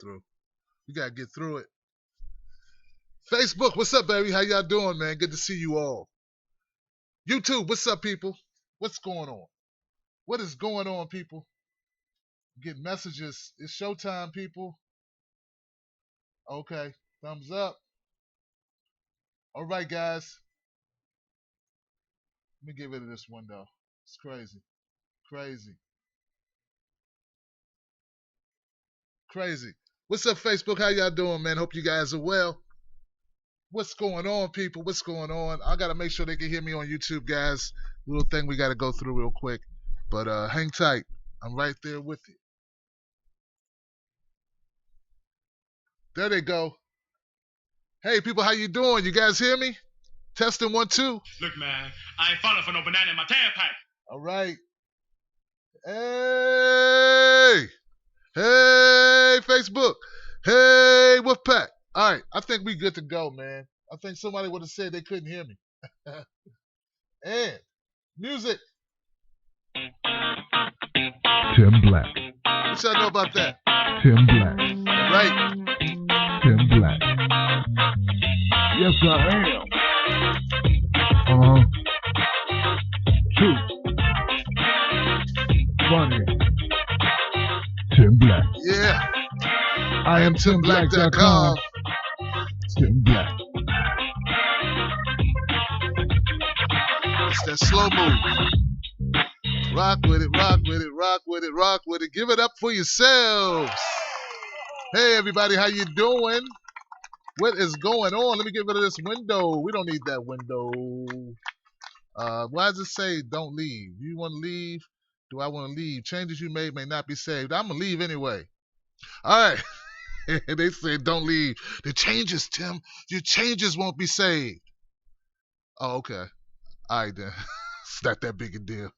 through. We got to get through it. Facebook, what's up, baby? How y'all doing, man? Good to see you all. YouTube, what's up, people? What's going on? What is going on, people? Getting messages. It's showtime, people. Okay, thumbs up. All right, guys. Let me get rid of this window. It's crazy. Crazy. Crazy. What's up, Facebook? How y'all doing, man? Hope you guys are well. What's going on, people? What's going on? I got to make sure they can hear me on YouTube, guys. Little thing we got to go through real quick. But hang tight. I'm right there with you. There they go. Hey, people, how you doing? You guys hear me? Testing 1, 2. Look, man, I ain't falling for no banana in my tailpipe. All right. Hey. Hey, Facebook. Hey, Wolfpack. All right, I think we good to go, man. I think somebody would have said they couldn't hear me. And music. Tim Black. What y'all know about that? Tim Black. All right. Tim Black. Yes, I am. True. Funny. Tim Black. Yeah. I am TimBlack.com. Tim Black. It's that slow move. Rock with it, rock with it, rock with it, rock with it. Give it up for yourselves. Hey, everybody, how you doing? What is going on? Let me get rid of this window. We don't need that window. Why does it say don't leave? Do you want to leave? Do I want to leave? Changes you made may not be saved. I'm going to leave anyway. All right. They say don't leave. The changes, Tim. Your changes won't be saved. Oh, okay. All right, then. It's not that big a deal.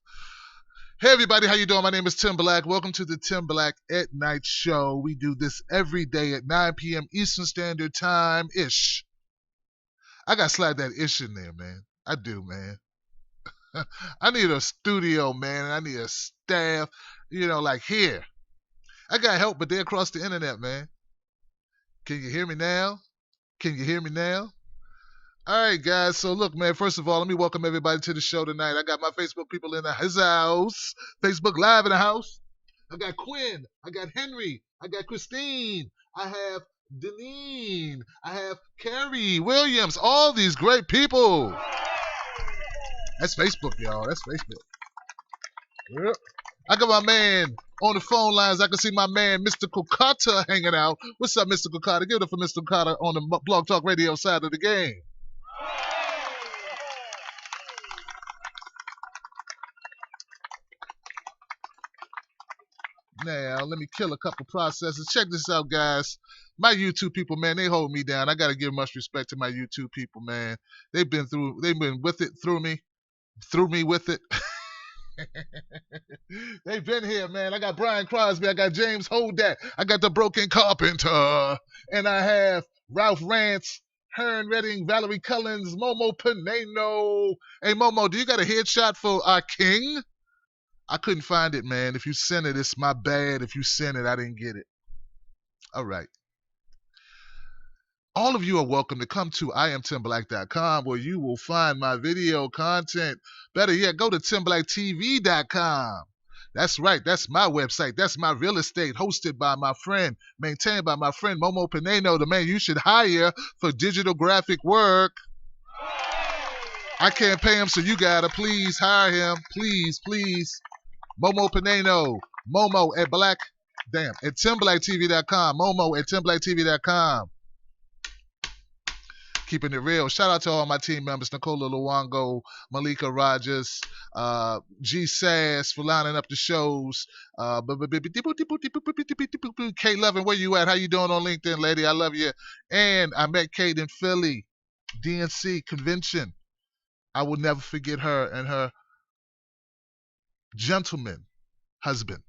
Hey, everybody. How you doing? My name is Tim Black. Welcome to the Tim Black at Night Show. We do this every day at 9 p.m. Eastern Standard Time-ish. I got to slide that ish in there, man. I do, man. I need a studio, man. I need a staff, like here. I got help, but they're across the internet, man. Can you hear me now? Can you hear me now? All right, guys. So, look, man, first of all, let me welcome everybody to the show tonight. I got my Facebook people in his house. Facebook Live in the house. I got Quinn. I got Henry. I got Christine. I have Deneen. I have Carrie Williams. All these great people. That's Facebook, y'all. That's Facebook. Yep. I got my man on the phone lines. I can see my man, Mr. Kokata, hanging out. What's up, Mr. Kokata? Give it up for Mr. Kokata on the Blog Talk Radio side of the game. Now, let me kill a couple processes. Check this out, guys. My YouTube people, man, they hold me down. I got to give much respect to my YouTube people, man. They've been with it through me with it. They've been here, man. I got Brian Crosby. I got James Hodak. I got the Broken Carpenter. And I have Ralph Rance, Hearn Redding, Valerie Cullens, Momo Pineno. Hey, Momo, do you got a headshot for our king? I couldn't find it, man. If you sent it, it's my bad. If you sent it, I didn't get it. All right. All of you are welcome to come to IamTimBlack.com where you will find my video content. Better yet, go to TimBlackTV.com. That's right. That's my website. That's my real estate, hosted by my friend, maintained by my friend Momo Pineno, the man you should hire for digital graphic work. I can't pay him, so you gotta please hire him. Please, please. Momo Pineno. Momo at TimBlackTV.com. Momo at TimBlackTV.com. Keeping it real. Shout out to all my team members, Nicola Luongo, Malika Rogers, G Sass for lining up the shows. Kate Lovin, where you at? How you doing on LinkedIn, lady? I love you. And I met Kate in Philly, DNC convention. I will never forget her and her gentleman husband.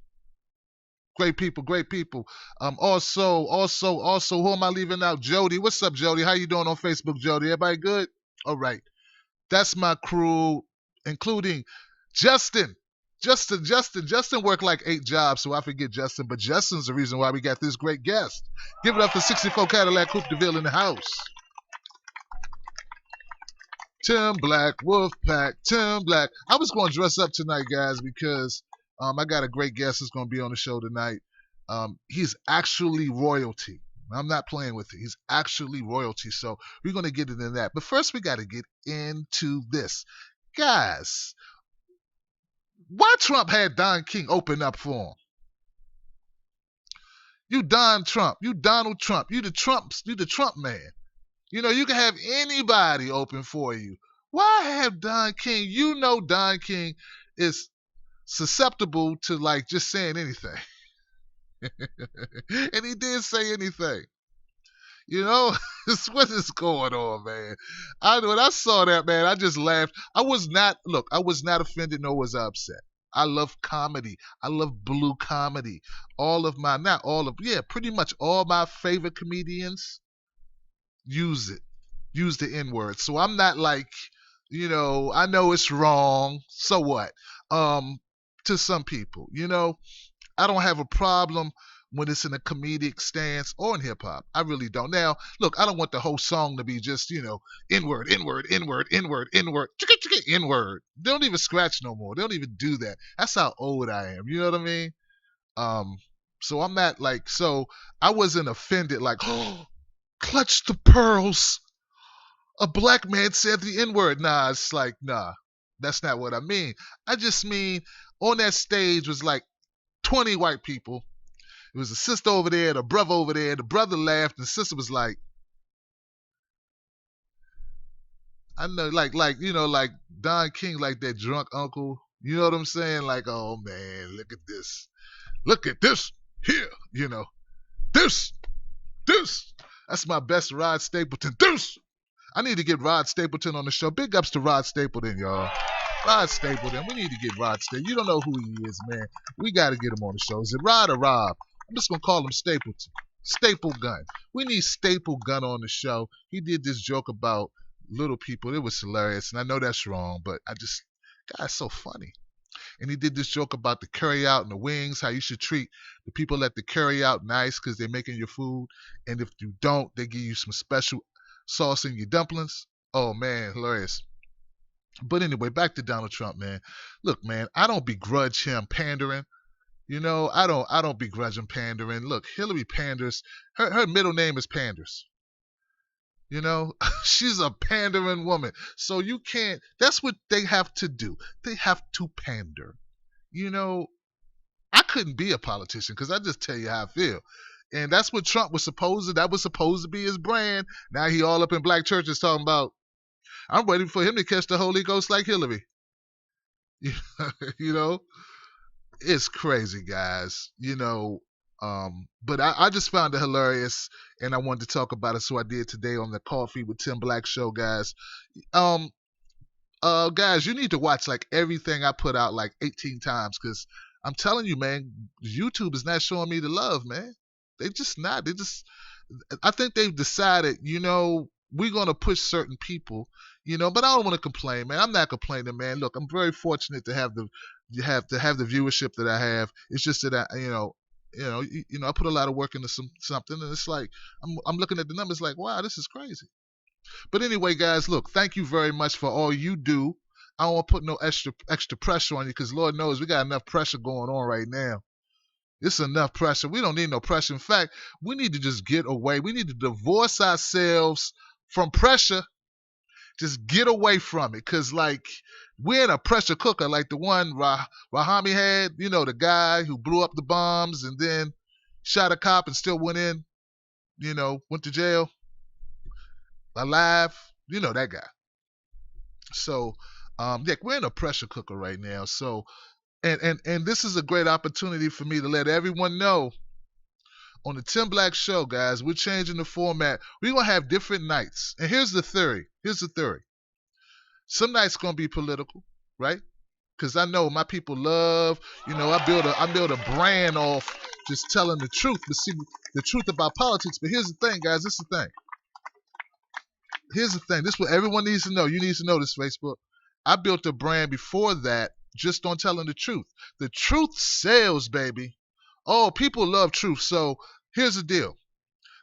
Great people, great people. Also, who am I leaving out? Jody. What's up, Jody? How you doing on Facebook, Jody? Everybody good? All right. That's my crew, including Justin. Justin worked like 8 jobs, so I forget Justin. But Justin's the reason why we got this great guest. Give it up for 64 Cadillac Coupe de Ville in the house. Tim Black, Wolfpack, Tim Black. I was going to dress up tonight, guys, because I got a great guest that's going to be on the show tonight. He's actually royalty. I'm not playing with it. He's actually royalty. So we're going to get into that. But first, we got to get into this. Guys, why Trump had Don King open up for him? You Don Trump. You Donald Trump. You the Trump man. You know, you can have anybody open for you. Why have Don King? You know Don King is susceptible to like just saying anything. And he did say anything. You know, what is going on, man? When I saw that, man, I just laughed. I was not offended nor was I upset. I love comedy. I love blue comedy. Pretty much all my favorite comedians use the N-word. So I'm not like, you know, I know it's wrong. So what? To some people, you know, I don't have a problem when it's in a comedic stance or in hip-hop. I really don't. Now, look, I don't want the whole song to be just, you know, N-word, N-word, N-word, N-word, N-word, N-word. They don't even scratch no more. They don't even do that. That's how old I am. You know what I mean? So I'm not like, so I wasn't offended like, oh, clutch the pearls. A black man said the N-word. Nah, it's like, nah, that's not what I mean. I just mean on that stage was like 20 white people. It was a sister over there, the brother over there. The brother laughed, and the sister was like, I know, like you know, like Don King, like that drunk uncle. You know what I'm saying? Like, oh man, look at this here. You know, this. That's my best Rod Stapleton. This. I need to get Rod Stapleton on the show. Big ups to Rod Stapleton, y'all. Rod Stapleton. We need to get Rod Stapleton. You don't know who he is, man. We got to get him on the show. Is it Rod or Rob? I'm just going to call him Stapleton. Staple Gun. We need Staple Gun on the show. He did this joke about little people. It was hilarious. And I know that's wrong, but God's so funny. And he did this joke about the curry out and the wings, how you should treat the people at the curry out nice because they're making your food. And if you don't, they give you some special sauce in your dumplings. Oh, man, hilarious. But anyway, back to Donald Trump, man. Look, man, I don't begrudge him pandering. You know, I don't begrudge him pandering. Look, Hillary panders. Her middle name is Panders. You know, she's a pandering woman. So you can't, that's what they have to do. They have to pander. You know, I couldn't be a politician because I just tell you how I feel. And that's what Trump was that was supposed to be his brand. Now he all up in black churches talking about, I'm waiting for him to catch the Holy Ghost like Hillary. You know, it's crazy, guys. You know, but I just found it hilarious, and I wanted to talk about it, so I did today on the Coffee with Tim Black show, guys. Guys, you need to watch like everything I put out like 18 times, because I'm telling you, man, YouTube is not showing me the love, man. They just not. I think they've decided, you know, we're going to push certain people, you know, but I don't want to complain, man. I'm not complaining, man. Look, I'm very fortunate to have the viewership that I have. It's just that I put a lot of work into something, and it's like I'm looking at the numbers like, wow, this is crazy. But anyway, guys, look, thank you very much for all you do. I don't want to put no extra pressure on you, because Lord knows we got enough pressure going on right now. It's enough pressure. We don't need no pressure. In fact, we need to just get away. We need to divorce ourselves from pressure. Just get away from it, because like we're in a pressure cooker like the one Rahami had, you know, the guy who blew up the bombs and then shot a cop and still went to jail alive. You know that guy. So we're in a pressure cooker right now. So and this is a great opportunity for me to let everyone know on the Tim Black show, guys, we're changing the format. We're going to have different nights. And here's the theory. Some nights going to be political, right? Because I know my people love, you know, I build a brand off just telling the truth. But see, the truth about politics. But here's the thing, guys. This is the thing. This is what everyone needs to know. You need to know this, Facebook. I built a brand before that just on telling the truth. The truth sells, baby. Oh, people love truth. So here's the deal.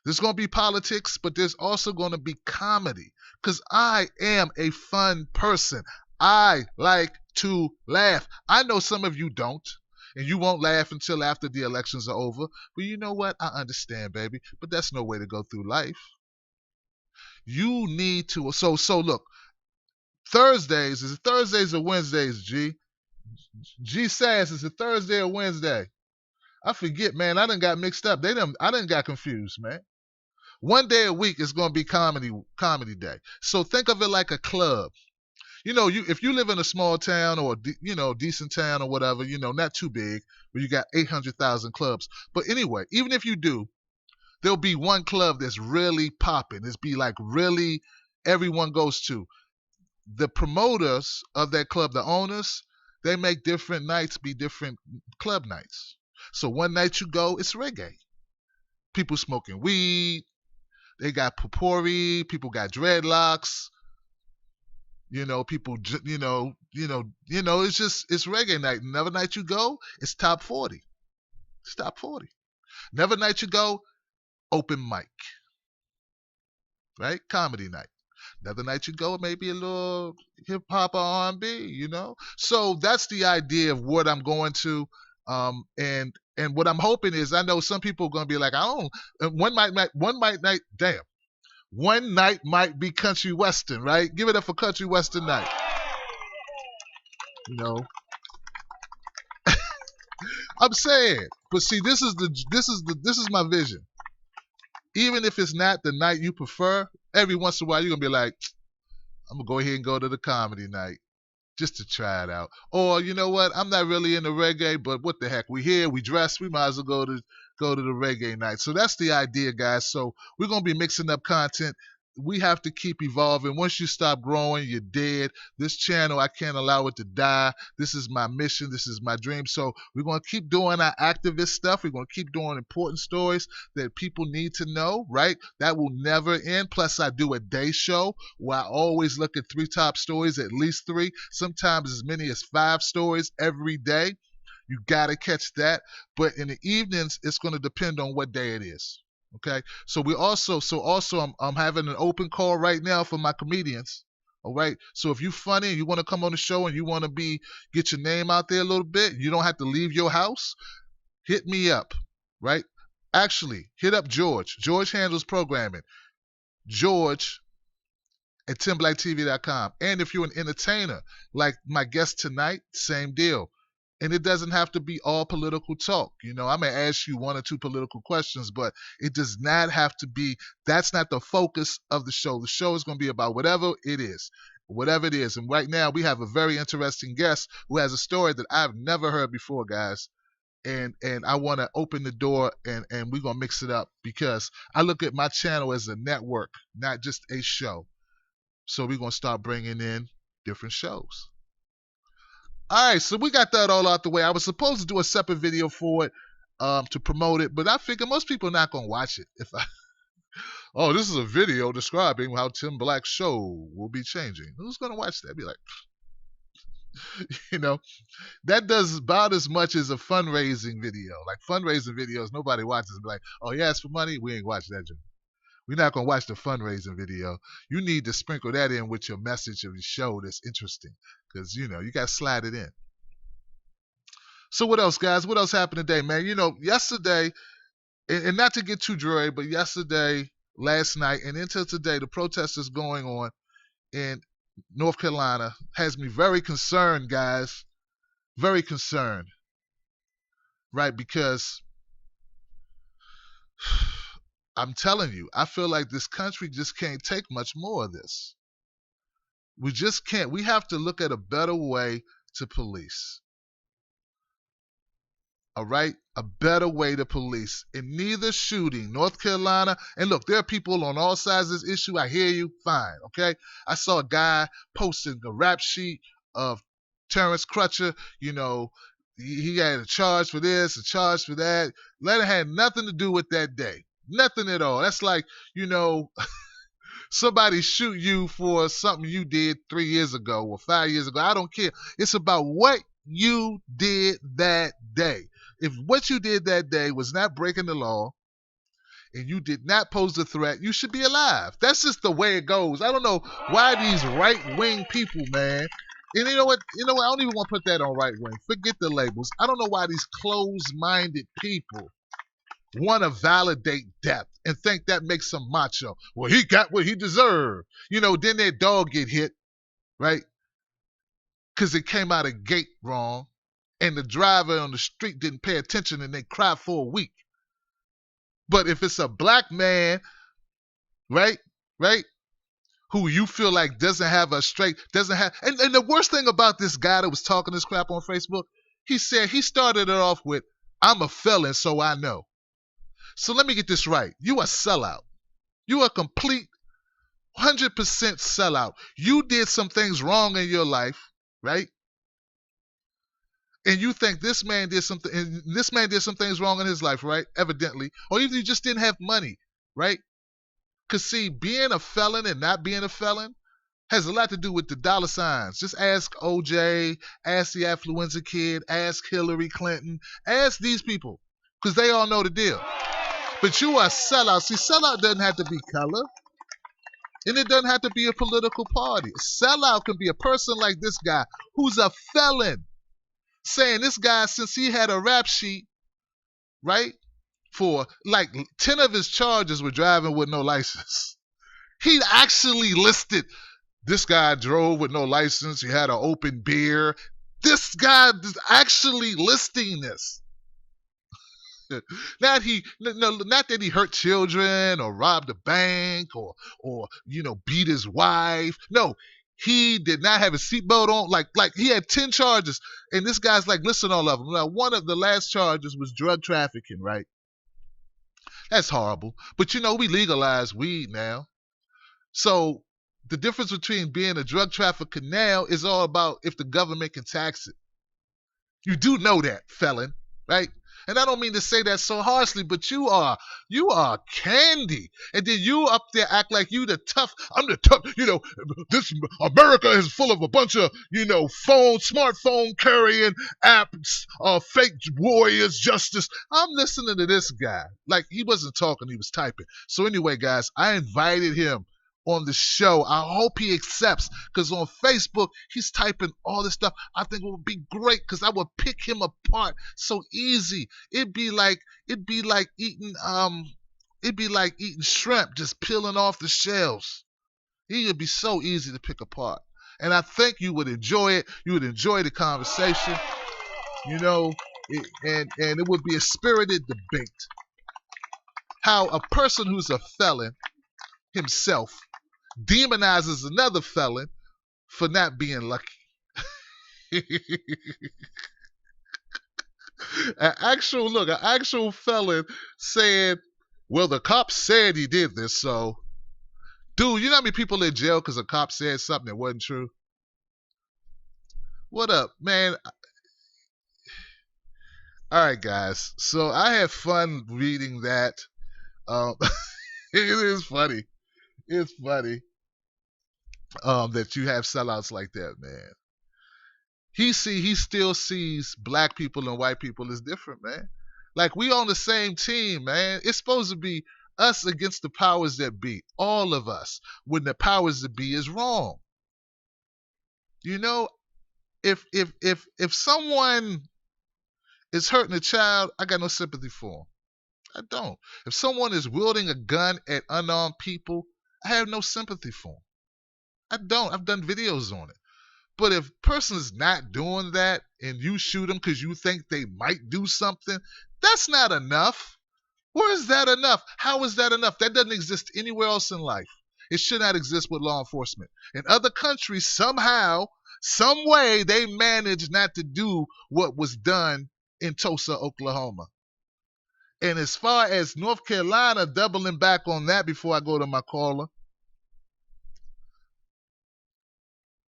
There's going to be politics, but there's also going to be comedy because I am a fun person. I like to laugh. I know some of you don't, and you won't laugh until after the elections are over. But you know what? I understand, baby. But that's no way to go through life. You need to. So look, Thursdays, is it Thursdays or Wednesdays, G? G says, is it Thursday or Wednesday? I forget, man. I done got mixed up. I done got confused, man. One day a week is going to be comedy day. So think of it like a club. You know, if you live in a small town or decent town or whatever, not too big, where you got 800,000 clubs. But anyway, even if you do, there'll be one club that's really popping. It's be like really everyone goes to. The promoters of that club, the owners, they make different nights be different club nights. So one night you go, it's reggae. People smoking weed. They got potpourri. People got dreadlocks. People, it's reggae night. Another night you go, it's top 40. It's top 40. Another night you go, open mic. Right? Comedy night. Another night you go, maybe a little hip hop or R&B, So that's the idea of what I'm going to. And what I'm hoping is, I know some people are going to be like, one night might be country western, right? Give it up for country western night. I'm saying, but see, this is my vision. Even if it's not the night you prefer, every once in a while you're gonna be like, I'm gonna go ahead and go to the comedy night just to try it out. Or you know what? I'm not really into reggae, but what the heck? We here, we dress, we might as well go to the reggae night. So that's the idea, guys. So we're gonna be mixing up content. We have to keep evolving. Once you stop growing, you're dead. This channel, I can't allow it to die. This is my mission. This is my dream. So we're going to keep doing our activist stuff. We're going to keep doing important stories that people need to know, right? That will never end. Plus, I do a day show where I always look at 3 top stories, at least 3, sometimes as many as 5 stories every day. You got to catch that. But in the evenings, it's going to depend on what day it is. Okay, so I'm having an open call right now for my comedians. All right, so if you're funny and you want to come on the show and you want to get your name out there a little bit, you don't have to leave your house. Hit me up, right? Actually, hit up George. George handles programming. George at timblacktv.com. And if you're an entertainer, like my guest tonight, same deal. And it doesn't have to be all political talk. I may ask you 1 or 2 political questions, but it does not have to be. That's not the focus of the show. The show is going to be about whatever it is. And right now we have a very interesting guest who has a story that I've never heard before, guys. And I want to open the door and we're going to mix it up because I look at my channel as a network, not just a show. So we're going to start bringing in different shows. All right, so we got that all out the way. I was supposed to do a separate video for it to promote it, but I figure most people are not going to watch it. Oh, this is a video describing how Tim Black's show will be changing. Who's going to watch that? Be like, that does about as much as a fundraising video. Like fundraising videos, nobody watches. Be like, oh, you asked for money? We ain't watching that. We're not going to watch the fundraising video. You need to sprinkle that in with your message of your show that's interesting. Because, you got to slide it in. So what else, guys? What else happened today, man? Yesterday, and not to get too dreary, but yesterday, last night, and until today, the protest is going on in North Carolina has me very concerned, guys. Very concerned. Right? Because I'm telling you, I feel like this country just can't take much more of this. We just can't. We have to look at a better way to police. All right? A better way to police. In neither shooting, North Carolina, and look, there are people on all sides of this issue. I hear you. Fine. Okay? I saw a guy posting a rap sheet of Terrence Crutcher. He had a charge for this, a charge for that. That had nothing to do with that day. Nothing at all. That's like, somebody shoot you for something you did 3 years ago or 5 years ago. I don't care. It's about what you did that day. If what you did that day was not breaking the law and you did not pose a threat, you should be alive. That's just the way it goes. I don't know why these right-wing people, man. And you know what? I don't even want to put that on right-wing. Forget the labels. I don't know why these closed-minded people want to validate death and think that makes them macho. Well, he got what he deserved. Then their dog get hit, right? Because it came out of gate wrong, and the driver on the street didn't pay attention, and they cried for a week. But if it's a black man, right, who you feel like doesn't have, and the worst thing about this guy that was talking this crap on Facebook, he said he started it off with, I'm a felon, so I know. So let me get this right. You a sellout. You a complete 100% sellout. You did some things wrong in your life, right? And you think this man did something, and this man did some things wrong in his life, right? Evidently. Or even you just didn't have money, right? Because see, being a felon and not being a felon has a lot to do with the dollar signs. Just ask OJ, ask the affluenza kid, ask Hillary Clinton, ask these people, because they all know the deal. But you are a sellout. See, sellout doesn't have to be color. And it doesn't have to be a political party. Sellout can be a person like this guy who's a felon. Saying this guy, since he had a rap sheet, right, for like 10 of his charges were driving with no license. He actually listed, this guy drove with no license. He had an open beer. This guy is actually listing this. Not that he hurt children or robbed a bank or beat his wife. No, he did not have a seatbelt on. Like he had 10 charges, and this guy's like, listen, all of them. Now, one of the last charges was drug trafficking, right? That's horrible. But we legalize weed now. So the difference between being a drug trafficker now is all about if the government can tax it. You do know that, felon, right? And I don't mean to say that so harshly, but you are candy. And then you up there act like you the tough. I'm the tough. This America is full of a bunch of, smartphone carrying apps, fake warriors, justice. I'm listening to this guy. Like, he wasn't talking, he was typing. So anyway, guys, I invited him on the show. I hope he accepts, because on Facebook he's typing all this stuff. I think it would be great, because I would pick him apart so easy. It'd be like eating shrimp, just peeling off the shells. He would be so easy to pick apart, and I think you would enjoy it. You would enjoy the conversation, and it would be a spirited debate. How a person who's a felon himself demonizes another felon for not being lucky. An actual felon saying, well, the cop said he did this, so. Dude, you know how many people in jail because a cop said something that wasn't true? What up, man? All right, guys. So I had fun reading that. It is funny. It's funny that you have sellouts like that, man. He still sees black people and white people as different, man. Like, we on the same team, man. It's supposed to be us against the powers that be, all of us, when the powers that be is wrong. If someone is hurting a child, I got no sympathy for them. I don't. If someone is wielding a gun at unarmed people, I have no sympathy for them. I don't. I've done videos on it. But if a person is not doing that and you shoot them because you think they might do something, that's not enough. Where is that enough? How is that enough? That doesn't exist anywhere else in life. It should not exist with law enforcement. In other countries, somehow, some way, they managed not to do what was done in Tulsa, Oklahoma. And as far as North Carolina, doubling back on that before I go to my caller,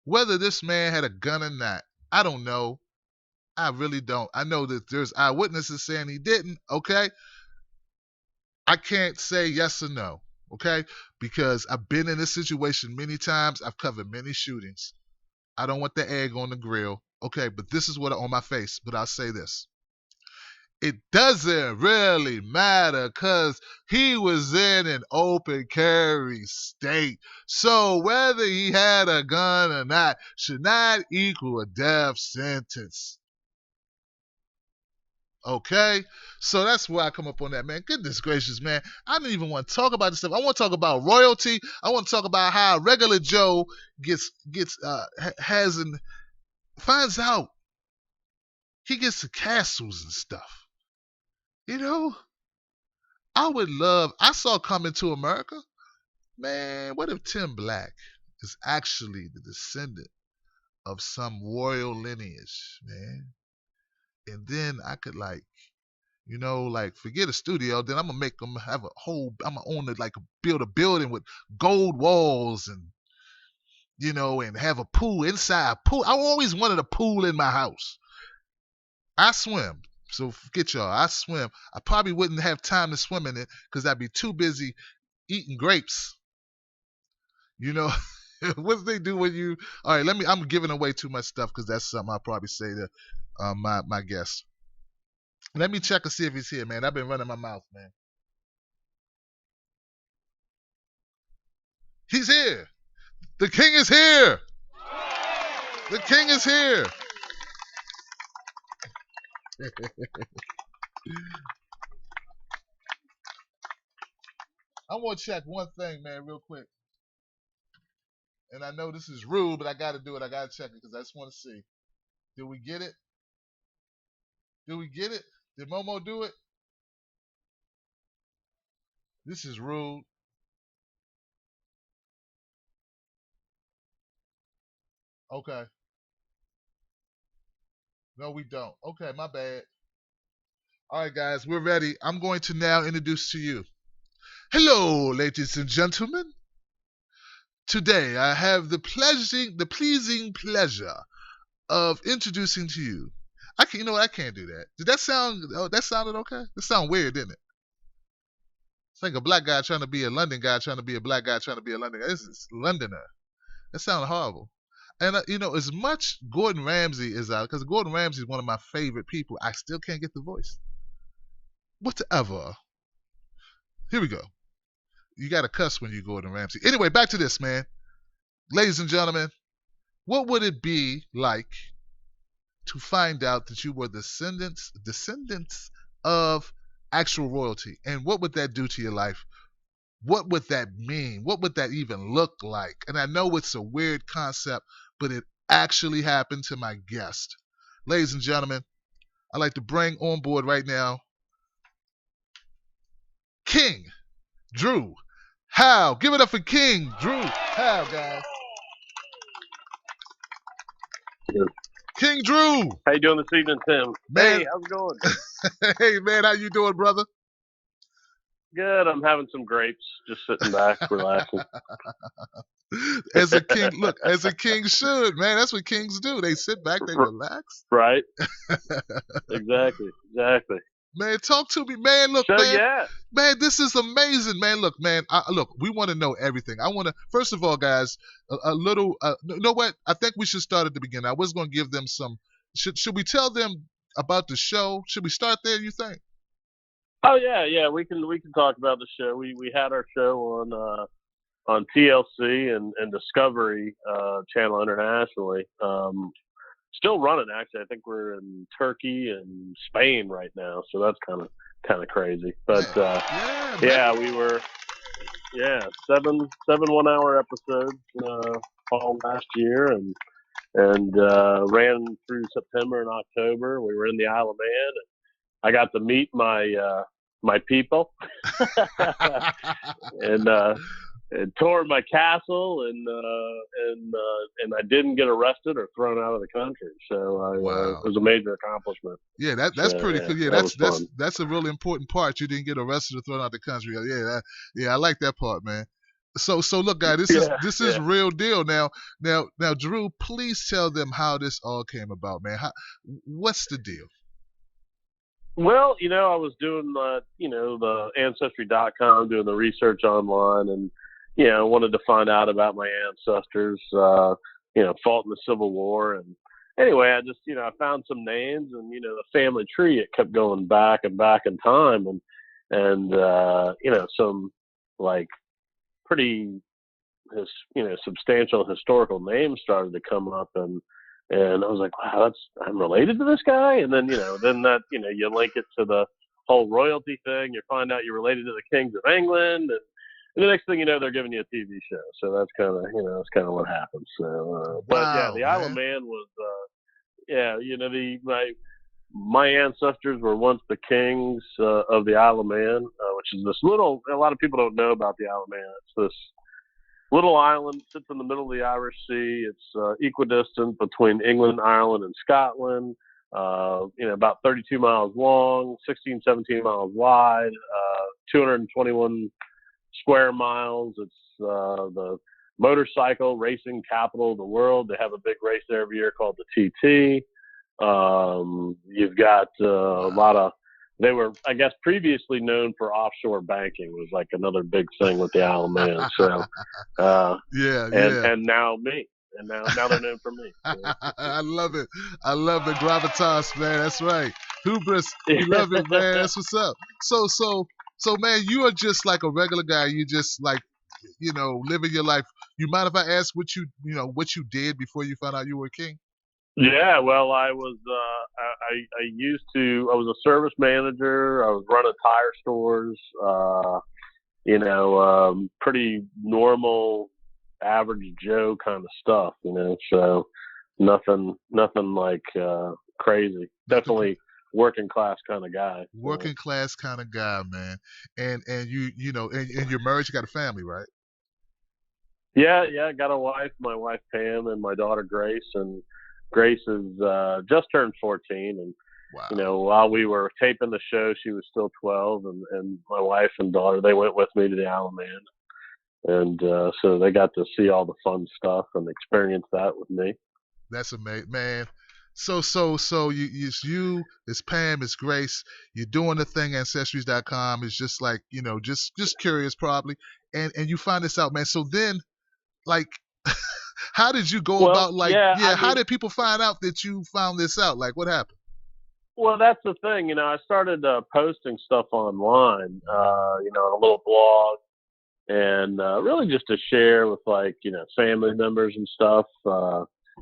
whether this man had a gun or not, I don't know. I really don't. I know that there's eyewitnesses saying he didn't, okay? I can't say yes or no, okay? Because I've been in this situation many times. I've covered many shootings. I don't want the egg on the grill. Okay, but this is what on my face. But I'll say this. It doesn't really matter because he was in an open carry state. So whether he had a gun or not should not equal a death sentence. Okay? So that's where I come up on that, man. Goodness gracious, man. I don't even want to talk about this stuff. I want to talk about royalty. I want to talk about how regular Joe finds out he gets the castles and stuff. You know, I saw Coming to America. Man, what if Tim Black is actually the descendant of some royal lineage, man? And then I could forget a studio, then I'm going to make them have I'm going to own it, build a building with gold walls and, and have a pool inside. Pool. I always wanted a pool in my house. I swim. So forget y'all. I swim. I probably wouldn't have time to swim in it because I'd be too busy eating grapes. What do they do when you? All right, I'm giving away too much stuff because that's something I'll probably say to my guest. Let me check and see if he's here, man. I've been running my mouth, man. He's here. The king is here. The king is here. I want to check one thing, man, real quick. And I know this is rude, but I got to do it. I got to check it because I just want to see. Did we get it? Did we get it? Did Momo do it? This is rude. Okay. No, we don't. Okay, my bad. All right, guys, we're ready. I'm going to now introduce to you. Hello, ladies and gentlemen. Today, I have the pleasing pleasure of introducing to you. I can't do that. Did that sound? Oh, that sounded okay. That sounded weird, didn't it? It's like a black guy trying to be a London guy trying to be a black guy trying to be a London guy. This is Londoner. That sounded horrible. And as much Gordon Ramsay is out, because Gordon Ramsay is one of my favorite people, I still can't get the voice. Whatever. Here we go. You got to cuss when you Gordon Ramsay. Anyway, back to this, man. Ladies and gentlemen, what would it be like to find out that you were descendants of actual royalty? And what would that do to your life? What would that mean? What would that even look like? And I know it's a weird concept, but it actually happened to my guest. Ladies and gentlemen, I'd like to bring on board right now King Drew Howe. Give it up for King Drew Howe, guys. King Drew. How you doing this evening, Tim? Man. Hey, how's it going? Hey, man, how you doing, brother? Good. I'm having some grapes, just sitting back, relaxing. As a king should, man. That's what kings do. They sit back, they relax. Right. Exactly. Man, talk to me, man. Look, man, this is amazing, man. Look, man, we want to know everything. I want to, first of all, guys, a little, you know what? I think we should start at the beginning. I was going to give them some, should we tell them about the show? Should we start there, you think? Oh, yeah, we can talk about the show. We had our show on TLC and Discovery Channel internationally. Still running, actually. I think we're in Turkey and Spain right now, so that's kind of crazy. But we were 7 1-hour episodes all last year, and ran through September and October. We were in the Isle of Man, and I got to meet my people, and toured my castle, and I didn't get arrested or thrown out of the country. So it was a major accomplishment. Yeah, that's pretty cool. Yeah, that's a really important part. You didn't get arrested or thrown out of the country. Yeah, I like that part, man. So look, guys, this is real deal. Now, Drew, please tell them how this all came about, man. What's the deal? Well, I was doing the Ancestry.com, doing the research online, and wanted to find out about my ancestors, fought in the Civil War, anyway, I just, I found some names, and the family tree, it kept going back and back in time, and some like pretty substantial historical names started to come up, and I was like, wow, I'm related to this guy. And then then that you link it to the whole royalty thing. You find out you're related to the kings of England, and the next thing you know, they're giving you a TV show. So that's kind of what happened. So, but yeah, the Isle of Man was my ancestors were once the kings of the Isle of Man, which is a lot of people don't know about the Isle of Man. It's this little island, sits in the middle of the Irish Sea. It's equidistant between England, Ireland, and Scotland. About 32 miles long, 16, 17 miles wide, 221 square miles. It's the motorcycle racing capital of the world. They have a big race there every year called the TT. You've got a lot of, they were, I guess, previously known for offshore banking, was like another big thing with the Isle of Man. So, and now me. And now they're known for me. So. I love it. I love the gravitas, man. That's right. Hubris. You love it, man. That's what's up. So, man, you are just like a regular guy. You just like, living your life. You mind if I ask what you did before you found out you were a king? Yeah, well, I was, I was a service manager. I was running tire stores, pretty normal, average Joe kind of stuff, so nothing like crazy. Definitely working class kind of guy. Working class kind of guy, man. And you and you're married, you got a family, right? Yeah, I got a wife, my wife Pam, and my daughter Grace, and Grace is just turned 14, and wow. While we were taping the show, she was still 12, and my wife and daughter, they went with me to the Isle of Man. And so they got to see all the fun stuff and experience that with me. That's amazing, man. So you, it's Pam, it's Grace. You're doing the thing, Ancestries.com. It's just like, just curious probably. And you find this out, man. So then, like, how did you go about, like, how did people find out that you found this out? Like, what happened? Well, that's the thing. I started posting stuff online, on a little blog. And really just to share with, like, family members and stuff,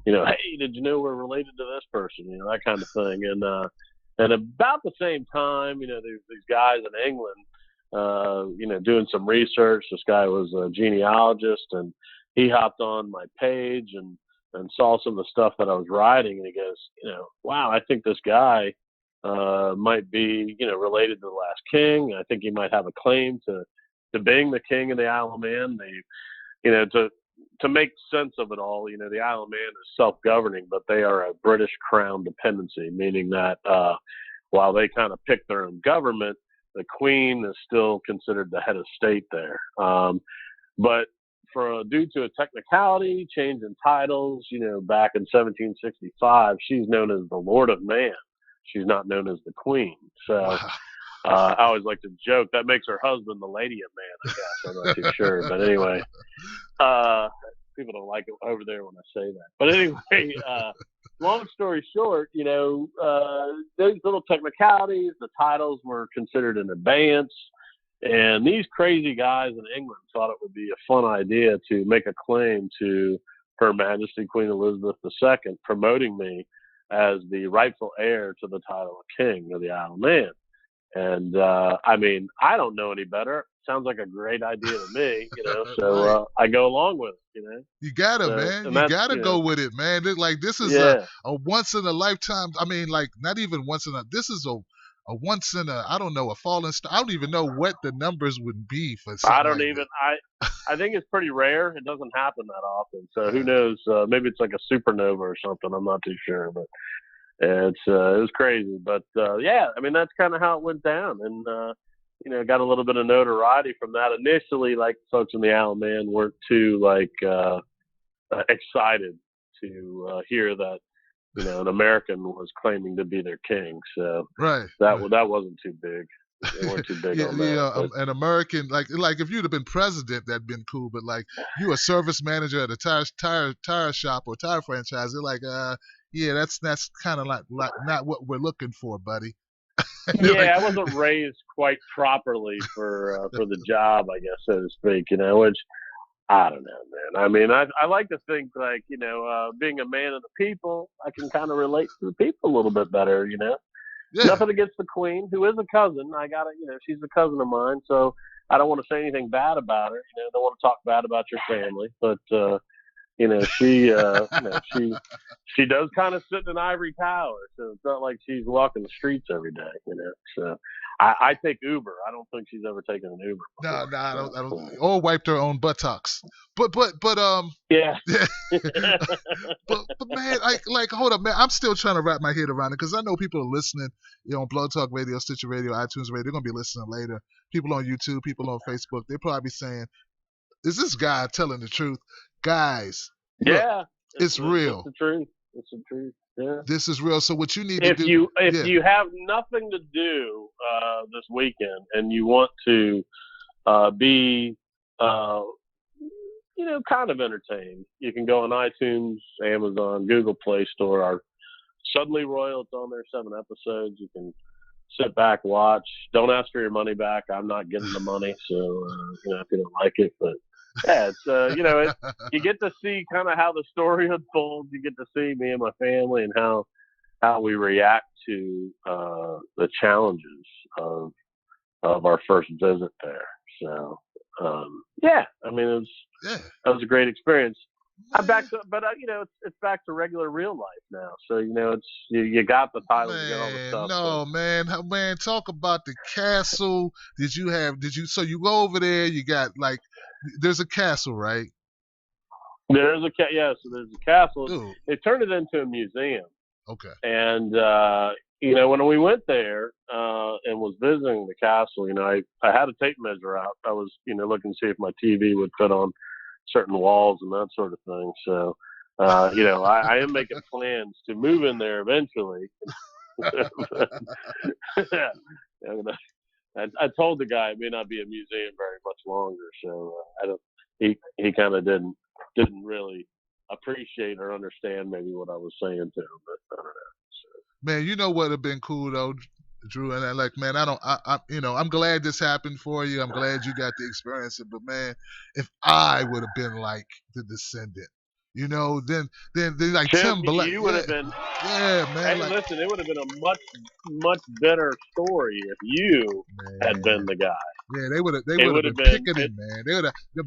hey, did you know we're related to this person, that kind of thing. And about the same time, there's these guys in England, doing some research. This guy was a genealogist, and he hopped on my page and saw some of the stuff that I was writing. And he goes, wow, I think this guy might be, related to the last king. I think he might have a claim to being the king of the Isle of Man. To make sense of it all, the Isle of Man is self-governing, but they are a British Crown dependency, meaning that while they kind of pick their own government, the Queen is still considered the head of state there. But due to a technicality, change in titles, back in 1765, she's known as the Lord of Man. She's not known as the Queen. So. Wow. I always like to joke that makes her husband the Lady of Man, I guess. I'm not too sure. But anyway, people don't like it over there when I say that. But anyway, long story short, those little technicalities, the titles were considered in advance. And these crazy guys in England thought it would be a fun idea to make a claim to Her Majesty Queen Elizabeth II, promoting me as the rightful heir to the title of King of the Isle of Man. And, I don't know any better. Sounds like a great idea to me, so I go along with it, You gotta, man. You gotta go with it, man. Like, this is a once in a lifetime. I mean, like, not even once in a, this is a once in a, I don't know, a fallen star. I don't even know what the numbers would be for something. I think it's pretty rare. It doesn't happen that often. So who knows? Maybe it's like a supernova or something. I'm not too sure, but. It was crazy, but that's kind of how it went down, and got a little bit of notoriety from that. Initially, like, folks in the Isle of Man weren't too excited to hear that an American was claiming to be their king. So that wasn't too big. They weren't too big on that. An American, like if you'd have been president, that'd been cool. But like, you a service manager at a tire shop or tire franchise, they're like, yeah, that's kind of like not what we're looking for, buddy. Yeah, I wasn't raised quite properly for the job, I guess, so to speak. Which I don't know, man. I mean, I like to think like being a man of the people, I can kind of relate to the people a little bit better. Yeah. Nothing against the queen, who is a cousin. I got she's a cousin of mine, so I don't want to say anything bad about her. Don't want to talk bad about your family, but she does kind of sit in an ivory tower, so it's not like she's walking the streets every day. So I take Uber. I don't think she's ever taken an Uber before. No, I don't. Or wiped her own buttocks. But yeah. but man, like hold up, man. I'm still trying to wrap my head around it because I know people are listening. On Blog Talk Radio, Stitcher Radio, iTunes Radio. They're gonna be listening later. People on YouTube, people on Facebook. They're probably saying, "Is this guy telling the truth?" Guys, yeah, look, it's real. It's the truth. It's the truth. Yeah. This is real. So what you need to do if you have nothing to do this weekend and you want to be kind of entertained, you can go on iTunes, Amazon, Google Play Store. Our Suddenly Royal, it's on there, 7 episodes. You can sit back, watch. Don't ask for your money back. I'm not getting the money, so if you don't like it, but. Yeah, it's you get to see kind of how the story unfolds. You get to see me and my family and how we react to the challenges of our first visit there. So yeah, I mean that was a great experience. I'm back to, but it's back to regular real life now. So it's you got the title, you got all the stuff. No, man, talk about the castle. So you go over there, you got like. There's a castle, right? There's a so there's a castle. Dude. They turned it into a museum. Okay. And when we went there and was visiting the castle, I had a tape measure out. I was looking to see if my TV would fit on certain walls and that sort of thing. So I am making plans to move in there eventually. I told the guy it may not be a museum very much longer, so he kind of didn't really appreciate or understand maybe what I was saying to him, but I don't know. So. Man, you know what would have been cool though, Drew, and I'm glad this happened for you. I'm glad you got to experience it, but man, if I would have been like the descendant. Then like Tim Black. You would have been. Yeah, man. Hey, listen, it would have been a much better story if you had been the guy. Yeah, they would have been picketing, man. They would have the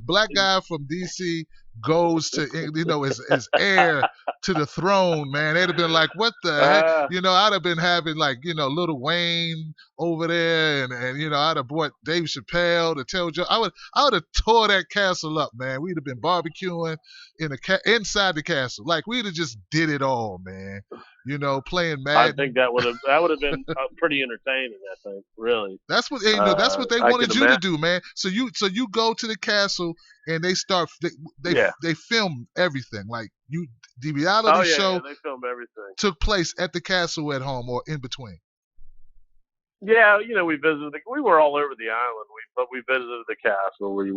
black guy from DC goes to is heir to the throne, man. They'd have been like, what the heck? I'd have been having like Lil Wayne over there, and I'd have brought Dave Chappelle to tell Joe. I would have tore that castle up, man. We'd have been barbecuing inside the castle, like we'd have just did it all, man. Playing Madden. I think that would have been pretty entertaining. I think, really. That's what they wanted you to do, man. So you go to the castle and they start they film everything. Like the reality show they film everything. Took place at the castle at home or in between. Yeah, we visited. We were all over the island, but we visited the castle. We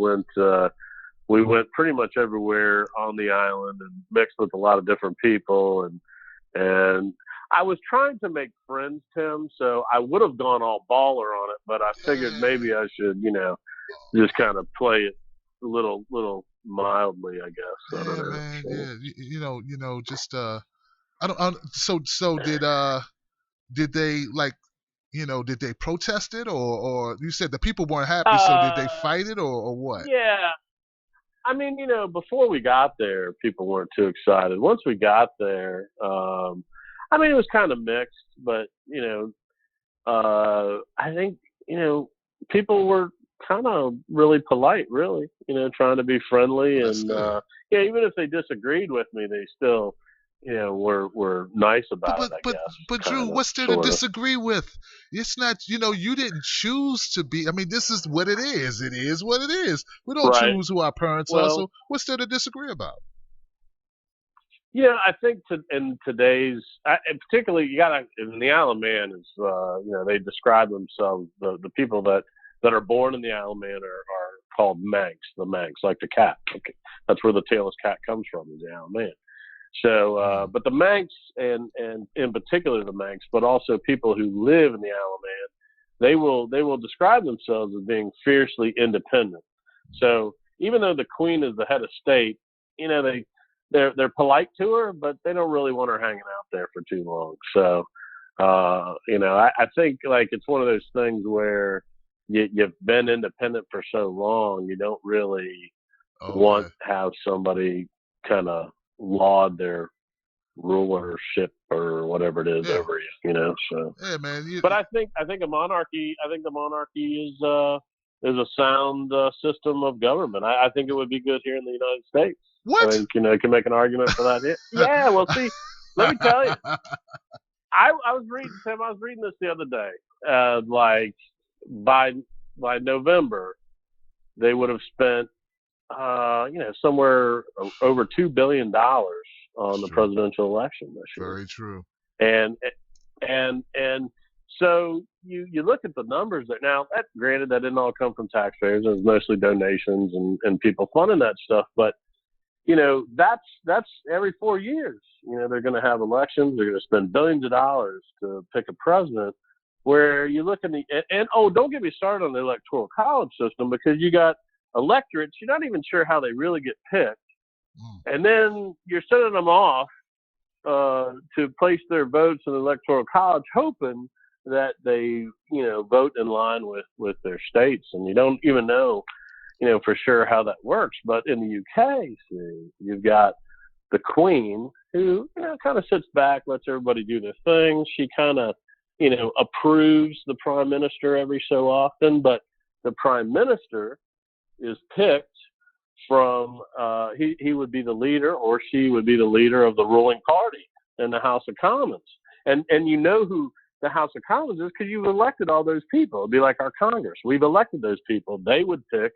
went pretty much everywhere on the island and mixed with a lot of different people and I was trying to make friends, Tim, so I would have gone all baller on it, but I figured maybe I should, just kind of play it a little mildly, I guess. I don't know. Man, yeah, just I don't. So did they like, did they protest it or you said the people weren't happy, so did they fight it or what? Yeah. I mean, before we got there, people weren't too excited. Once we got there, it was kind of mixed, but, I think, people were kind of really polite, really, trying to be friendly. And, even if they disagreed with me, they still, were nice about it, I guess. But Drew, what's there to disagree with? It's not, you didn't choose to be. I mean, this is what it is. It is what it is. We don't choose who our parents are. So what's there to disagree about? Yeah, I think in today's, particularly, in the Isle of Man is, they describe themselves, the people that are born in the Isle of Man are called Manx, the Manx, like the cat. Okay. That's where the tailless cat comes from, is the Isle of Man. So, but the Manx, and in particular the Manx, but also people who live in the Isle of Man, they will describe themselves as being fiercely independent. So even though the Queen is the head of state, you know, they're polite to her, but they don't really want her hanging out there for too long. So, you know, I think like it's one of those things where you've been independent for so long, you don't really want to have somebody kind of laud their rulership or whatever it is over you, you know. So yeah, man. But I think the monarchy is a sound system of government. I think it would be good here in the United States. What? I think, you know, you can make an argument for that. Yeah, well, see, let me tell you, I was reading, Tim. I was reading this the other day. Like by November, they would have spent, you know, somewhere over $2 billion on the presidential election this year. Very true. And so you look at the numbers there. Now, that granted, that didn't all come from taxpayers. It was mostly donations and people funding that stuff. But you know, that's every 4 years. You know, they're going to have elections. They're going to spend billions of dollars to pick a president. Where you look at and don't get me started on the electoral college system, because you got electorates. You're not even sure how they really get picked, and then you're sending them off to place their votes in the electoral college, hoping that they, you know, vote in line with their states, and you don't even know, you know, for sure how that works. But in the UK, see, you've got the Queen, who, you know, kind of sits back, lets everybody do their thing. She kind of, you know, approves the prime minister every so often, but the prime minister is picked from, he would be the leader, or she would be the leader of the ruling party in the House of Commons. And you know who the House of Commons is because you've elected all those people. It'd be like our Congress. We've elected those people. They would pick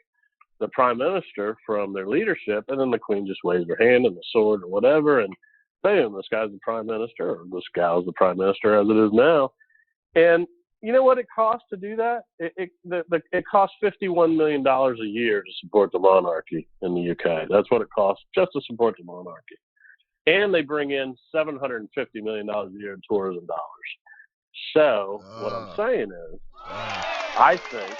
the prime minister from their leadership, and then the Queen just waves her hand and the sword or whatever, and boom, this guy's the prime minister, or this gal's the prime minister as it is now. And you know what it costs to do that? It costs $51 million a year to support the monarchy in the UK. That's what it costs just to support the monarchy. And they bring in $750 million a year in tourism dollars. So what I'm saying is, I think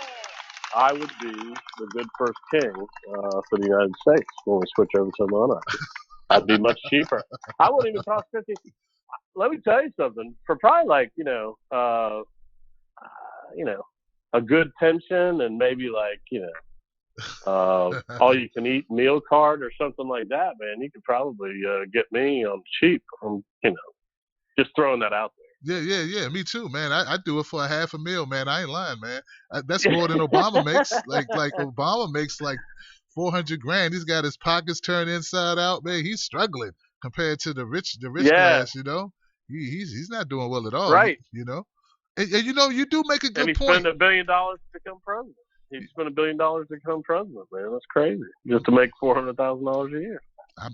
I would be the good first king for the United States when we switch over to monarchy. I'd be much cheaper. I wouldn't even cost 50. Let me tell you something. For probably like, you know, a good pension and maybe like, you know, all you can eat meal card or something like that, man, you could probably get me on cheap. You know, just throwing that out there. Yeah. Me too, man. I do it for a half a meal, man. I ain't lying, man. That's more than Obama makes. Like Obama makes like $400,000. He's got his pockets turned inside out, man. He's struggling compared to the rich class. You know, he's not doing well at all. Right. You know, and you know, you do make a good point. And he spent $1 billion to become president. He spent $1 billion to become president, man. That's crazy. Just to make $400,000 a year.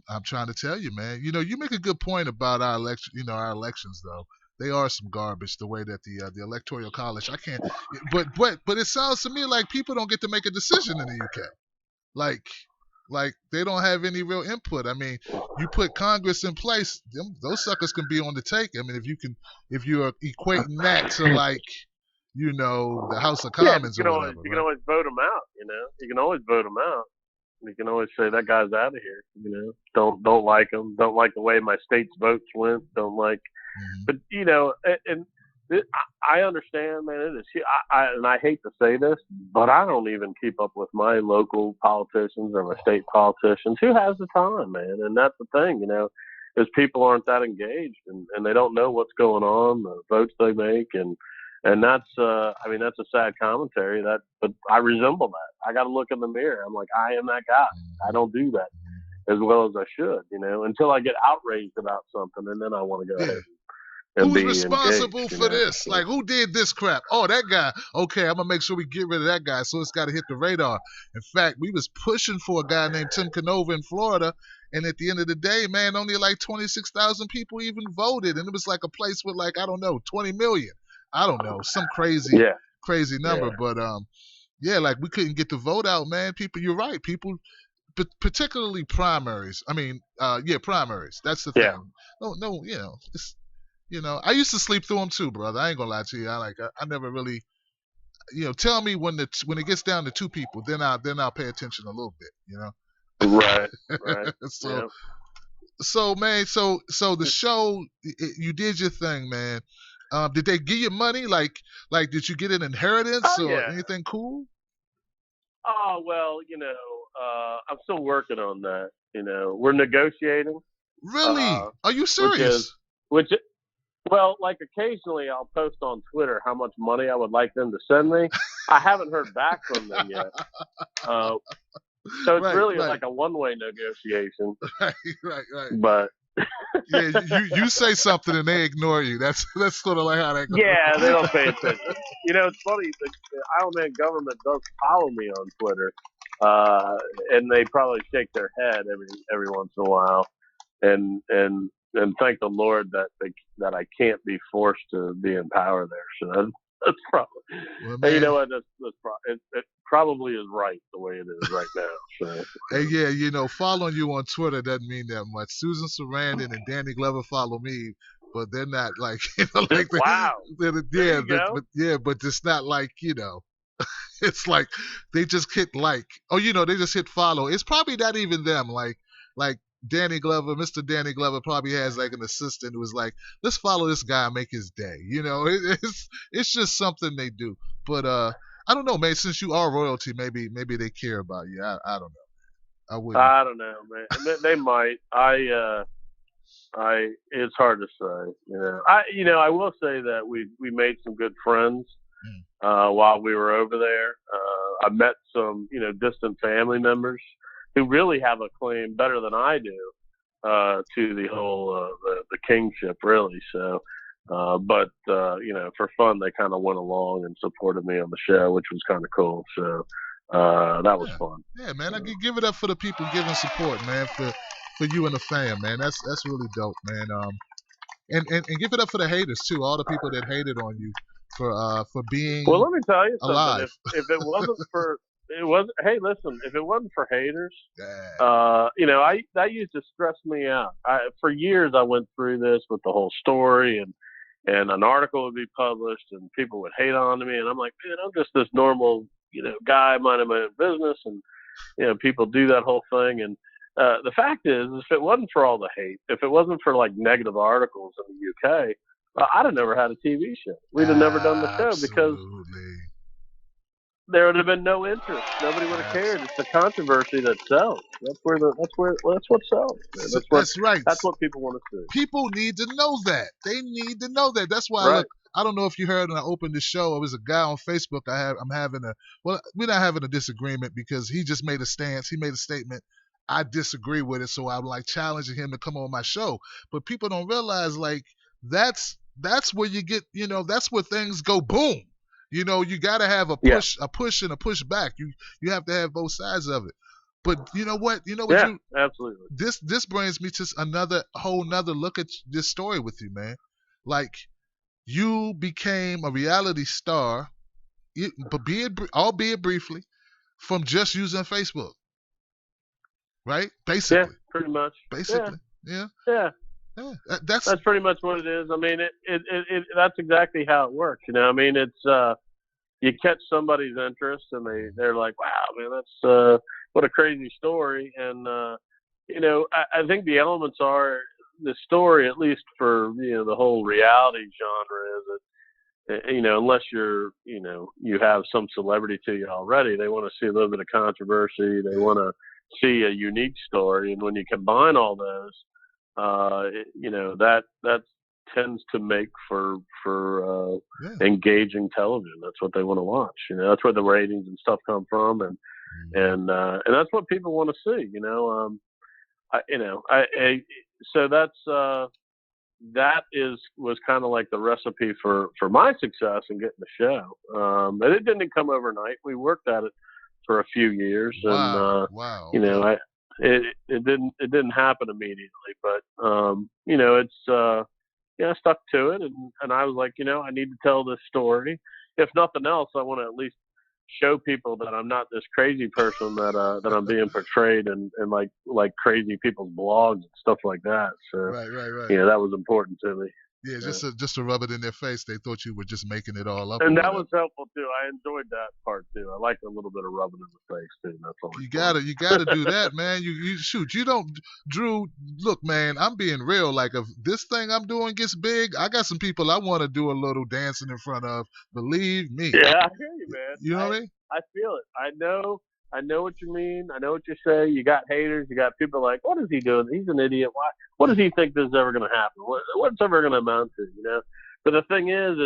I'm trying to tell you, man. You know, you make a good point about our election. You know, our elections though. They are some garbage. The way that the electoral college, I can't. But it sounds to me like people don't get to make a decision in the UK. Like they don't have any real input. I mean, you put Congress in place, those suckers can be on the take. I mean, if you're equating that to like, you know, the House of Commons or whatever. You can always vote them out. You know, you can always vote them out. You can always say that guy's out of here. You know, don't like him. Don't like the way my state's votes went. Don't like. But you know, I understand, man. It is, and I hate to say this, but I don't even keep up with my local politicians or my state politicians. Who has the time, man? And that's the thing, you know, is people aren't that engaged, and they don't know what's going on, the votes they make, and that's, I mean, that's a sad commentary. But I resemble that. I got to look in the mirror. I'm like, I am that guy. I don't do that as well as I should, you know, until I get outraged about something, and then I want to go ahead. Who's responsible for this? Like, who did this crap? Oh, that guy. Okay, I'm going to make sure we get rid of that guy, so it's got to hit the radar. In fact, we was pushing for a guy named Tim Canova in Florida, and at the end of the day, man, only like 26,000 people even voted, and it was like a place with like, I don't know, 20 million. I don't know, some crazy number. But, yeah, like we couldn't get the vote out, man. People, you're right. People but particularly primaries. I mean, primaries. That's the thing. Yeah. No, it's, I used to sleep through them too, brother. I ain't gonna lie to you. I never really, tell me when it gets down to two people, then I'll pay attention a little bit, Right. So, Yeah. so man, so the show, you did your thing, man. Did they give you money? Like, did you get an inheritance or anything cool? Oh, well, I'm still working on that. We're negotiating. Really? Are you serious? Well, like occasionally I'll post on Twitter how much money I would like them to send me. I haven't heard back from them yet. So it's really like a one-way negotiation. Right. But yeah, you say something and they ignore you. That's sort of like how that goes. Yeah, they don't pay attention. It's funny. The Isle government does follow me on Twitter, and they probably shake their head every once in a while, and thank the Lord that I can't be forced to be in power there. So that's probably. Well, and you know what? It probably is right the way it is right now. So. Hey, yeah, following you on Twitter doesn't mean that much. Susan Sarandon and Danny Glover follow me, but they're not like like wow. But it's not like it's like they just hit like they just hit follow. It's probably not even them. Like Danny Glover, Mr. Danny Glover probably has like an assistant who was like, let's follow this guy and make his day. It's just something they do. But I don't know, man. Since you are royalty, maybe they care about you. I don't know. I wouldn't. I don't know, man. They might. It's hard to say. I will say that we made some good friends while we were over there. I met some distant family members who really have a claim better than I do to the whole the kingship, really. So, but for fun, they kind of went along and supported me on the show, which was kind of cool. So that was fun. Yeah, man. I can give it up for the people giving support, man, for you and the fam, man. That's really dope, man. And give it up for the haters too, all the people that hated on you for being well. Let me tell you alive. Something. If it wasn't for hey, listen, if it wasn't for haters, that used to stress me out. For years I went through this with the whole story, and an article would be published and people would hate on me, and I'm like, man, I'm just this normal, guy minding my own business, and people do that whole thing. And the fact is, if it wasn't for all the hate, if it wasn't for like negative articles in the UK, I'd have never had a TV show. We'd have never done the show because there would have been no interest. Nobody would have cared. It's the controversy that sells. That's what sells. That's right. That's what people want to see. People need to know that. They need to know that. That's why I don't know if you heard when I opened the show, it was a guy on Facebook we're not having a disagreement because he just made a stance. He made a statement. I disagree with it, so I'm like challenging him to come on my show. But people don't realize like that's where you get, that's where things go boom. You got to have a push and a push back. You have to have both sides of it. But you know what? Absolutely. This brings me to a whole nother look at this story with you, man. Like you became a reality star, albeit briefly, from just using Facebook. Right? Basically. Yeah, pretty much. Basically. Yeah. That's pretty much what it is. I mean, that's exactly how it works. I mean, it's you catch somebody's interest and they're like, wow, man, that's what a crazy story. And I think the elements are the story, at least for the whole reality genre, is that unless you're you have some celebrity to you already, they want to see a little bit of controversy. They want to see a unique story, and when you combine all those, that tends to make for engaging television. That's what they want to watch. That's where the ratings and stuff come from, and that's what people want to see. So that was kind of like the recipe for my success in getting the show. And it didn't come overnight. We worked at it for a few years, and wow. It didn't happen immediately, but it's I stuck to it, and I was like, I need to tell this story. If nothing else, I want to at least show people that I'm not this crazy person that I'm being portrayed in like crazy people's blogs and stuff like that. So, Right. that was important to me. Yeah, just to rub it in their face. They thought you were just making it all up. And that was helpful too. I enjoyed that part too. I like a little bit of rubbing in the face too. That's all. You gotta do that, man. You shoot. You don't, Drew. Look, man. I'm being real. Like, if this thing I'm doing gets big, I got some people I want to do a little dancing in front of. Believe me. Yeah, I hear you, man. You know what I mean? I feel it. I know what you mean. I know what you say. You got haters. You got people like, what is he doing? He's an idiot. Why? What does he think this is ever going to happen? What's ever going to amount to? But the thing is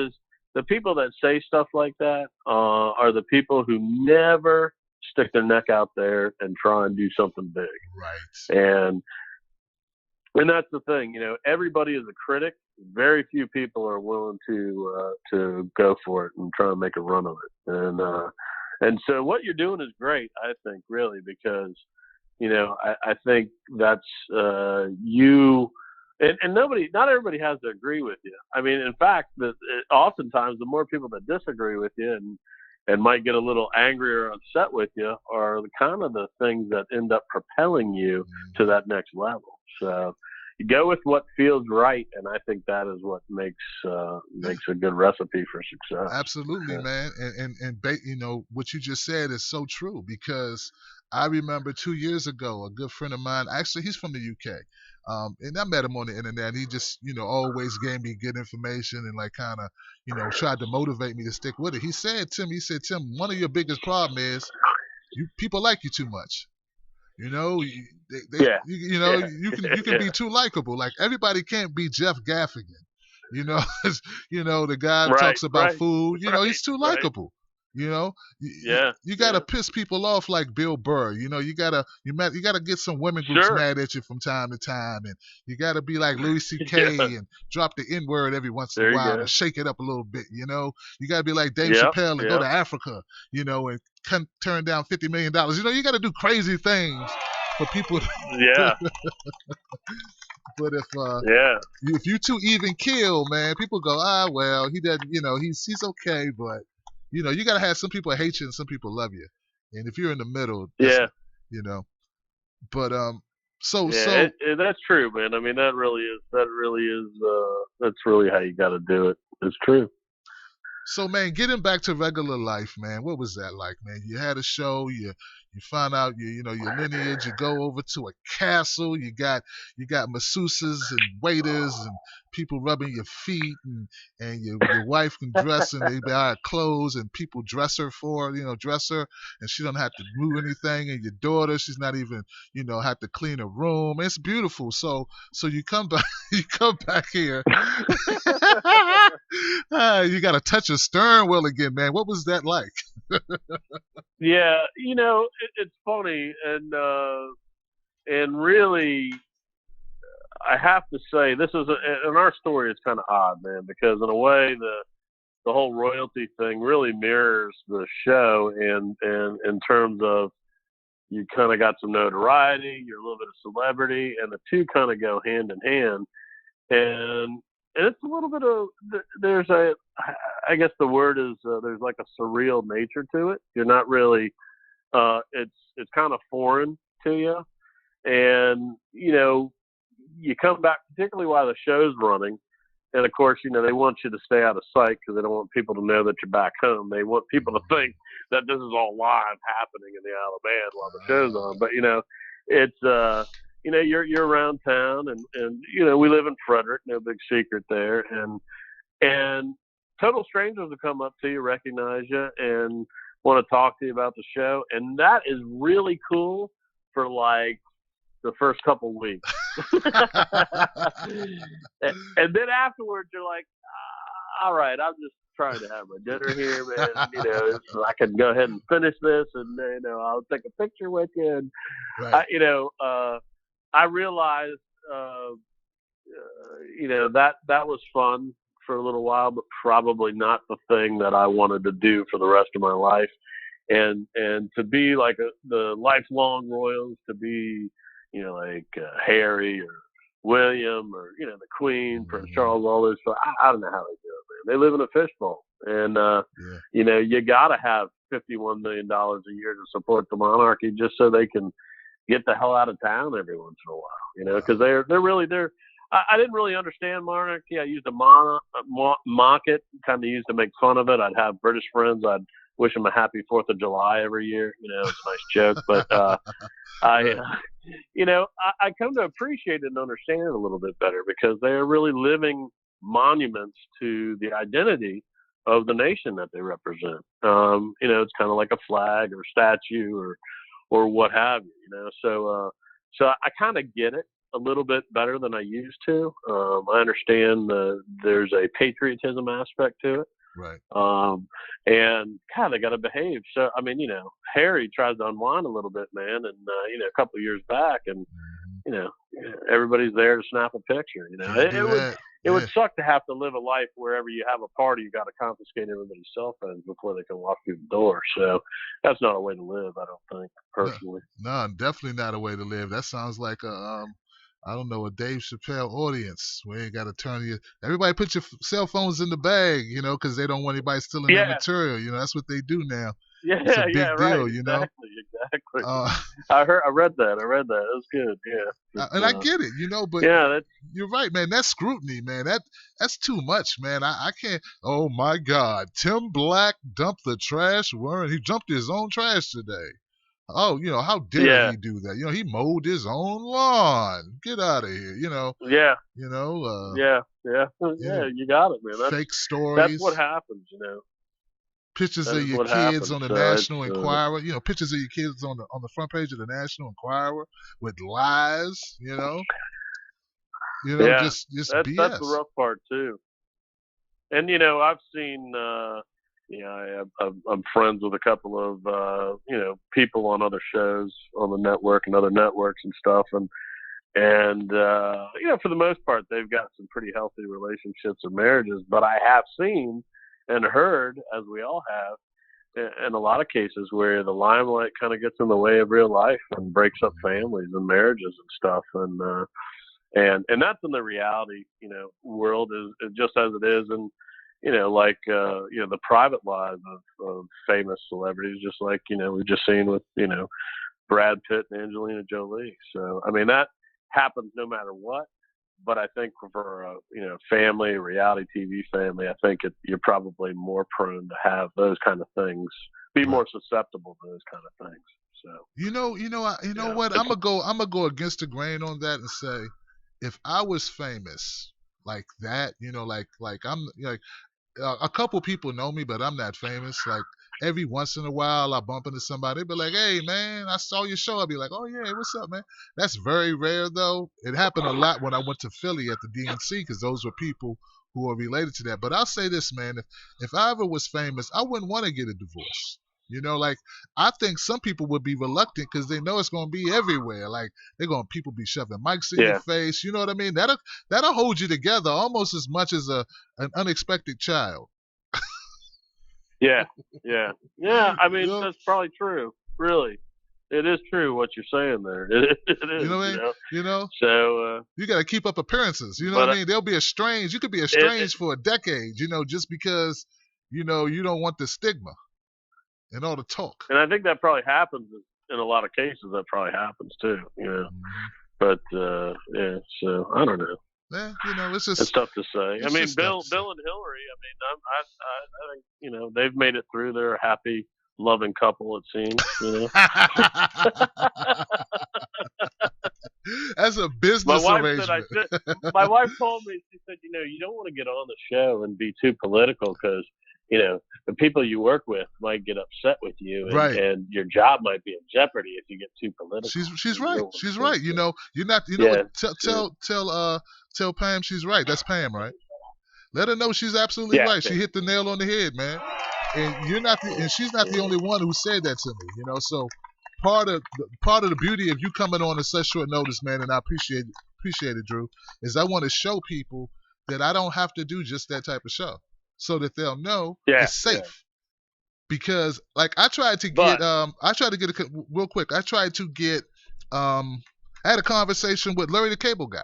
the people that say stuff like that are the people who never stick their neck out there and try and do something big. Right. And that's the thing. Everybody is a critic. Very few people are willing to go for it and try and make a run of it. And so what you're doing is great, I think, really, because, I think that's you and not everybody has to agree with you. I mean, in fact, oftentimes the more people that disagree with you and might get a little angry or upset with you are the things that end up propelling you to that next level. So you go with what feels right, and I think that is what makes a good recipe for success. Absolutely, man. And what you just said is so true, because I remember 2 years ago, a good friend of mine, actually he's from the UK, and I met him on the internet. He just always gave me good information and tried to motivate me to stick with it. He said, Tim, one of your biggest problems is people like you too much. You can be too likable. Like, everybody can't be Jeff Gaffigan. The guy talks about food. He's too likable. You gotta piss people off like Bill Burr. You gotta get some women groups mad at you from time to time, and you gotta be like Louis C.K. and drop the N-word every once in a while and shake it up a little bit. You gotta be like Dave Chappelle and go to Africa. And turn down $50 million. You gotta do crazy things for people. Yeah. But if you too even keel, man, people go, well, he doesn't. He's okay, but. You gotta have some people hate you and some people love you, and if you're in the middle, But that's true, man. I mean, that's really how you got to do it. It's true. So, man, getting back to regular life, man, what was that like, man? You had a show, you find out your lineage, you go over to a castle, you got masseuses and waiters and people rubbing your feet, and your wife can dress and they buy her clothes, and people dress her, and she don't have to move anything, and your daughter, she's not even have to clean a room. It's beautiful. So you come back here. You got to touch a stern wheel again, man. What was that like? Yeah, it's funny, and really, I have to say, and our story is kind of odd, man, because in a way, the whole royalty thing really mirrors the show, and in terms of you kind of got some notoriety, you're a little bit of celebrity, and the two kind of go hand in hand, and it's a little bit of, I guess the word is, there's like a surreal nature to it. You're not really, it's kind of foreign to you. And, you come back, particularly while the show's running. And of course, they want you to stay out of sight because they don't want people to know that you're back home. They want people to think that this is all live happening in the Isle of Man while the show's on. But, it's, you're around town, and we live in Frederick, no big secret there, and total strangers will come up to you, recognize you, and want to talk to you about the show, and that is really cool for like the first couple weeks, and then afterwards you're like, all right, I'm just trying to have my dinner here, man. So I can go ahead and finish this, and I'll take a picture with you, and right. I realized, that was fun for a little while, but probably not the thing that I wanted to do for the rest of my life. And to be like the lifelong royals, to be, like Harry or William or, the Queen, Prince Charles, all those. I don't know how they do it, man. They live in a fishbowl. And, you got to have $51 million a year to support the monarchy just so they can get the hell out of town every once in a while, because they're I didn't really understand monarchy. I used to mock it, kind of used to make fun of it. I'd have British friends. I'd wish them a happy 4th of July every year. It's a nice joke, but I come to appreciate it and understand it a little bit better because they are really living monuments to the identity of the nation that they represent. It's kind of like a flag or statue or what have you. So I kind of get it a little bit better than I used to. I understand there's a patriotism aspect to it. Right. And God, they got to behave. So, Harry tries to unwind a little bit, man. And, a couple of years back and, everybody's there to snap a picture, It would suck to have to live a life wherever you have a party, you got to confiscate everybody's cell phones before they can walk through the door. So that's not a way to live, I don't think, personally. No, definitely not a way to live. That sounds like a Dave Chappelle audience where you got to turn everybody put your cell phones in the bag, because they don't want anybody stealing their material. That's what they do now. Yeah, it's a big deal, right. Exactly. I read that. It was good. Yeah. And I get it, but you're right, man. That's scrutiny, man. That's too much, man. I can't. Oh my God, Tim Black dumped the trash. He dumped his own trash today. Oh, how dare he do that? He mowed his own lawn. Get out of here, Yeah. You got it, man. Fake stories. That's what happens, Pictures of your kids on the National Enquirer. Pictures of your kids on the front page of the National Enquirer with lies. Just BS. That's the rough part too. And I've seen. I'm friends with a couple of people on other shows on the network and other networks and stuff, and for the most part they've got some pretty healthy relationships and marriages. But I have seen and heard, as we all have, in a lot of cases where the limelight kind of gets in the way of real life and breaks up families and marriages and stuff, and that's in the reality world is just as it is, and the private lives of famous celebrities, just like, we've just seen with, Brad Pitt and Angelina Jolie. So, that happens no matter what. But I think for a, family, reality TV family, I think you're probably more prone to have those kind of things, be more susceptible to those kind of things. So, what? I'm gonna go against the grain on that and say, if I was famous like that, like I'm like, a couple people know me, but I'm not famous. Like every once in a while, I bump into somebody. They be like, "Hey, man, I saw your show." I'll be like, "Oh yeah, what's up, man?" That's very rare, though. It happened a lot when I went to Philly at the DNC because those were people who are related to that. But I'll say this, man: if I ever was famous, I wouldn't want to get a divorce. I think some people would be reluctant because they know it's going to be everywhere. Like people be shoving mics in your face. You know what I mean? That'll hold you together almost as much as an unexpected child. Yeah. That's probably true. Really, it is true what you're saying there. It is. You know what I mean? So you got to keep up appearances. You know what I mean? They'll be estranged. You could be estranged for a decade. Just because you don't want the stigma. And all the talk. And I think that probably happens in a lot of cases. That probably happens too, Mm-hmm. But so I don't know. Yeah, it's just it's tough to say. Bill and Hillary. I think they've made it through. They're a happy, loving couple. It seems. As a business arrangement. My wife told me. She said, you don't want to get on the show and be too political because. The people you work with might get upset with you, and your job might be in jeopardy if you get too political. She's right. She's right. You're not. Tell Pam she's right. That's Pam, right? Let her know she's absolutely right. She hit the nail on the head, man. And you're not. And she's not the only one who said that to me. So part of the beauty of you coming on at such short notice, man, and I appreciate it, Drew, is I want to show people that I don't have to do just that type of show. So that they'll know it's safe. Yeah. Because I tried to get real quick. I had a conversation with Larry the Cable Guy.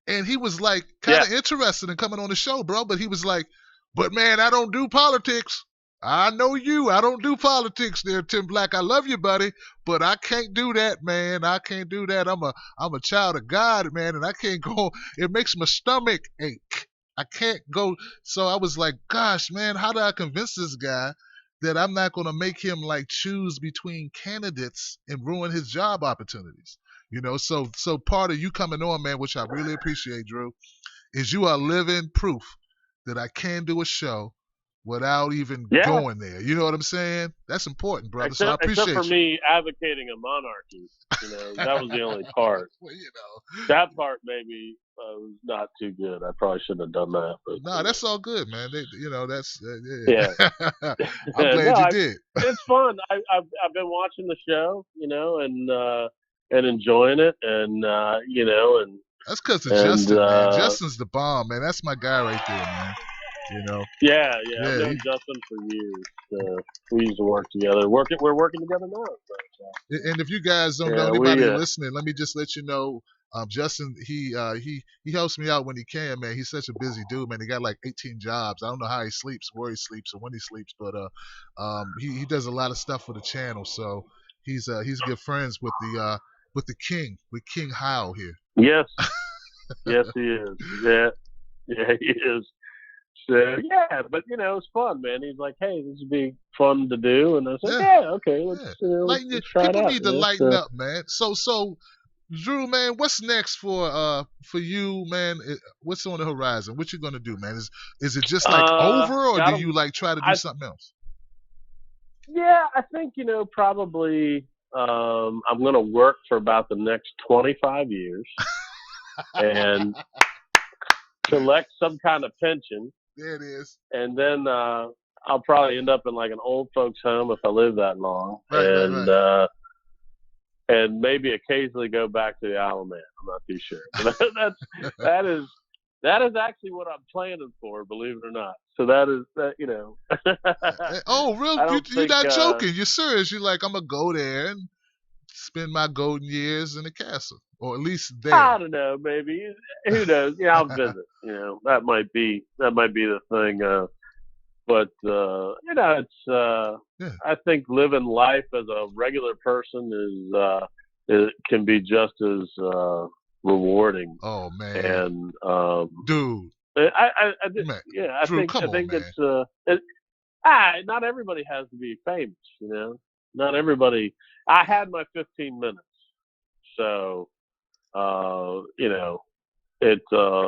And he was like kind of interested in coming on the show, bro. But he was like, but man, I don't do politics. I know you. I don't do politics there, Tim Black. I love you, buddy, but I can't do that, man. I can't do that. I'm a child of God, man, and I can't go. It makes my stomach ache. I can't go. So I was like, gosh, man, how do I convince this guy that I'm not going to make him like choose between candidates and ruin his job opportunities? So part of you coming on, man, which I really appreciate, Drew, is you are living proof that I can do a show without even going there. You know what I'm saying? That's important, brother. So I appreciate except for you. me advocating a monarchy. That was the only part. Well, that part maybe was not too good. I probably shouldn't have done that. But, no, that's all good, man. That's yeah. I'm glad you did. It's fun. I've been watching the show, and enjoying it, and and that's because of Justin, man. Justin's the bomb, man. That's my guy right there, man. Yeah. I've known Justin for years. We used to work together. We're working together now. So. And if you guys don't know anybody listening, let me just let you know. Justin, he helps me out when he can, man. He's such a busy dude, man. He got like 18 jobs. I don't know how he sleeps, where he sleeps, or when he sleeps, but he does a lot of stuff for the channel. So he's good friends with the king, with King Howe here. Yes, yes, he is. Yeah, he is. So, yeah, but it's fun, man. He's like, "Hey, this would be fun to do," and I said, "Yeah, okay, let's try it out." People need to lighten up, man. So, Drew, man, what's next for you, man? What's on the horizon? What you gonna do, man? Is it just like over, or do you like try to do something else? Yeah, I think probably I'm gonna work for about the next 25 years and collect some kind of pension. There it is. And then I'll probably end up in like an old folks home if I live that long. Right. And maybe occasionally go back to the Isle of Man. I'm not too sure. That is actually what I'm planning for, believe it or not. So that is. Oh, really? You're not joking. You're serious. You're like, I'm gonna go there and spend my golden years in the castle, or at least there. I don't know, maybe. Who knows? I'll visit. That might be the thing. But it's. I think living life as a regular person can be just as rewarding. Oh man! And dude, I Drew, think it's. Not everybody has to be famous. Not everybody. I had my 15 minutes, so it that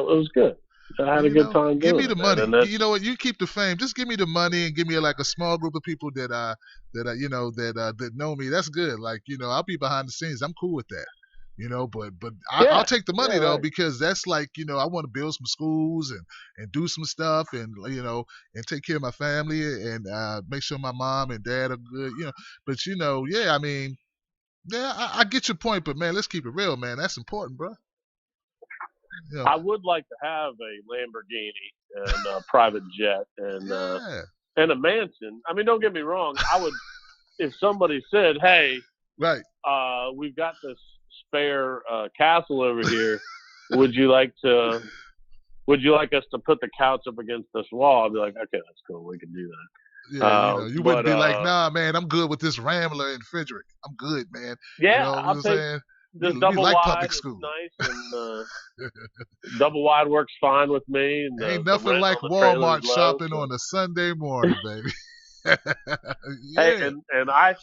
was good. I had a good time doing it. Give me the money. You know what? You keep the fame. Just give me the money and give me like a small group of people that know me. That's good. Like I'll be behind the scenes. I'm cool with that. But I'll take the money though, because that's like I want to build some schools and do some stuff and and take care of my family and make sure my mom and dad are good. But I get your point. But man, let's keep it real, man. That's important, bro. I would like to have a Lamborghini and a private jet and a mansion. I mean, don't get me wrong. I would, if somebody said, "Hey, right, we've got this spare castle over here. Would you like us to put the couch up against this wall?" I'd be like, "Okay, that's cool. We can do that." Yeah, you wouldn't be like, "Nah, man, I'm good with this Rambler and Frederick. I'm good, man." Yeah, I'll take. The double like wide public is school. nice, and double wide works fine with me. And ain't nothing like Walmart shopping on a Sunday morning, baby. Hey, and I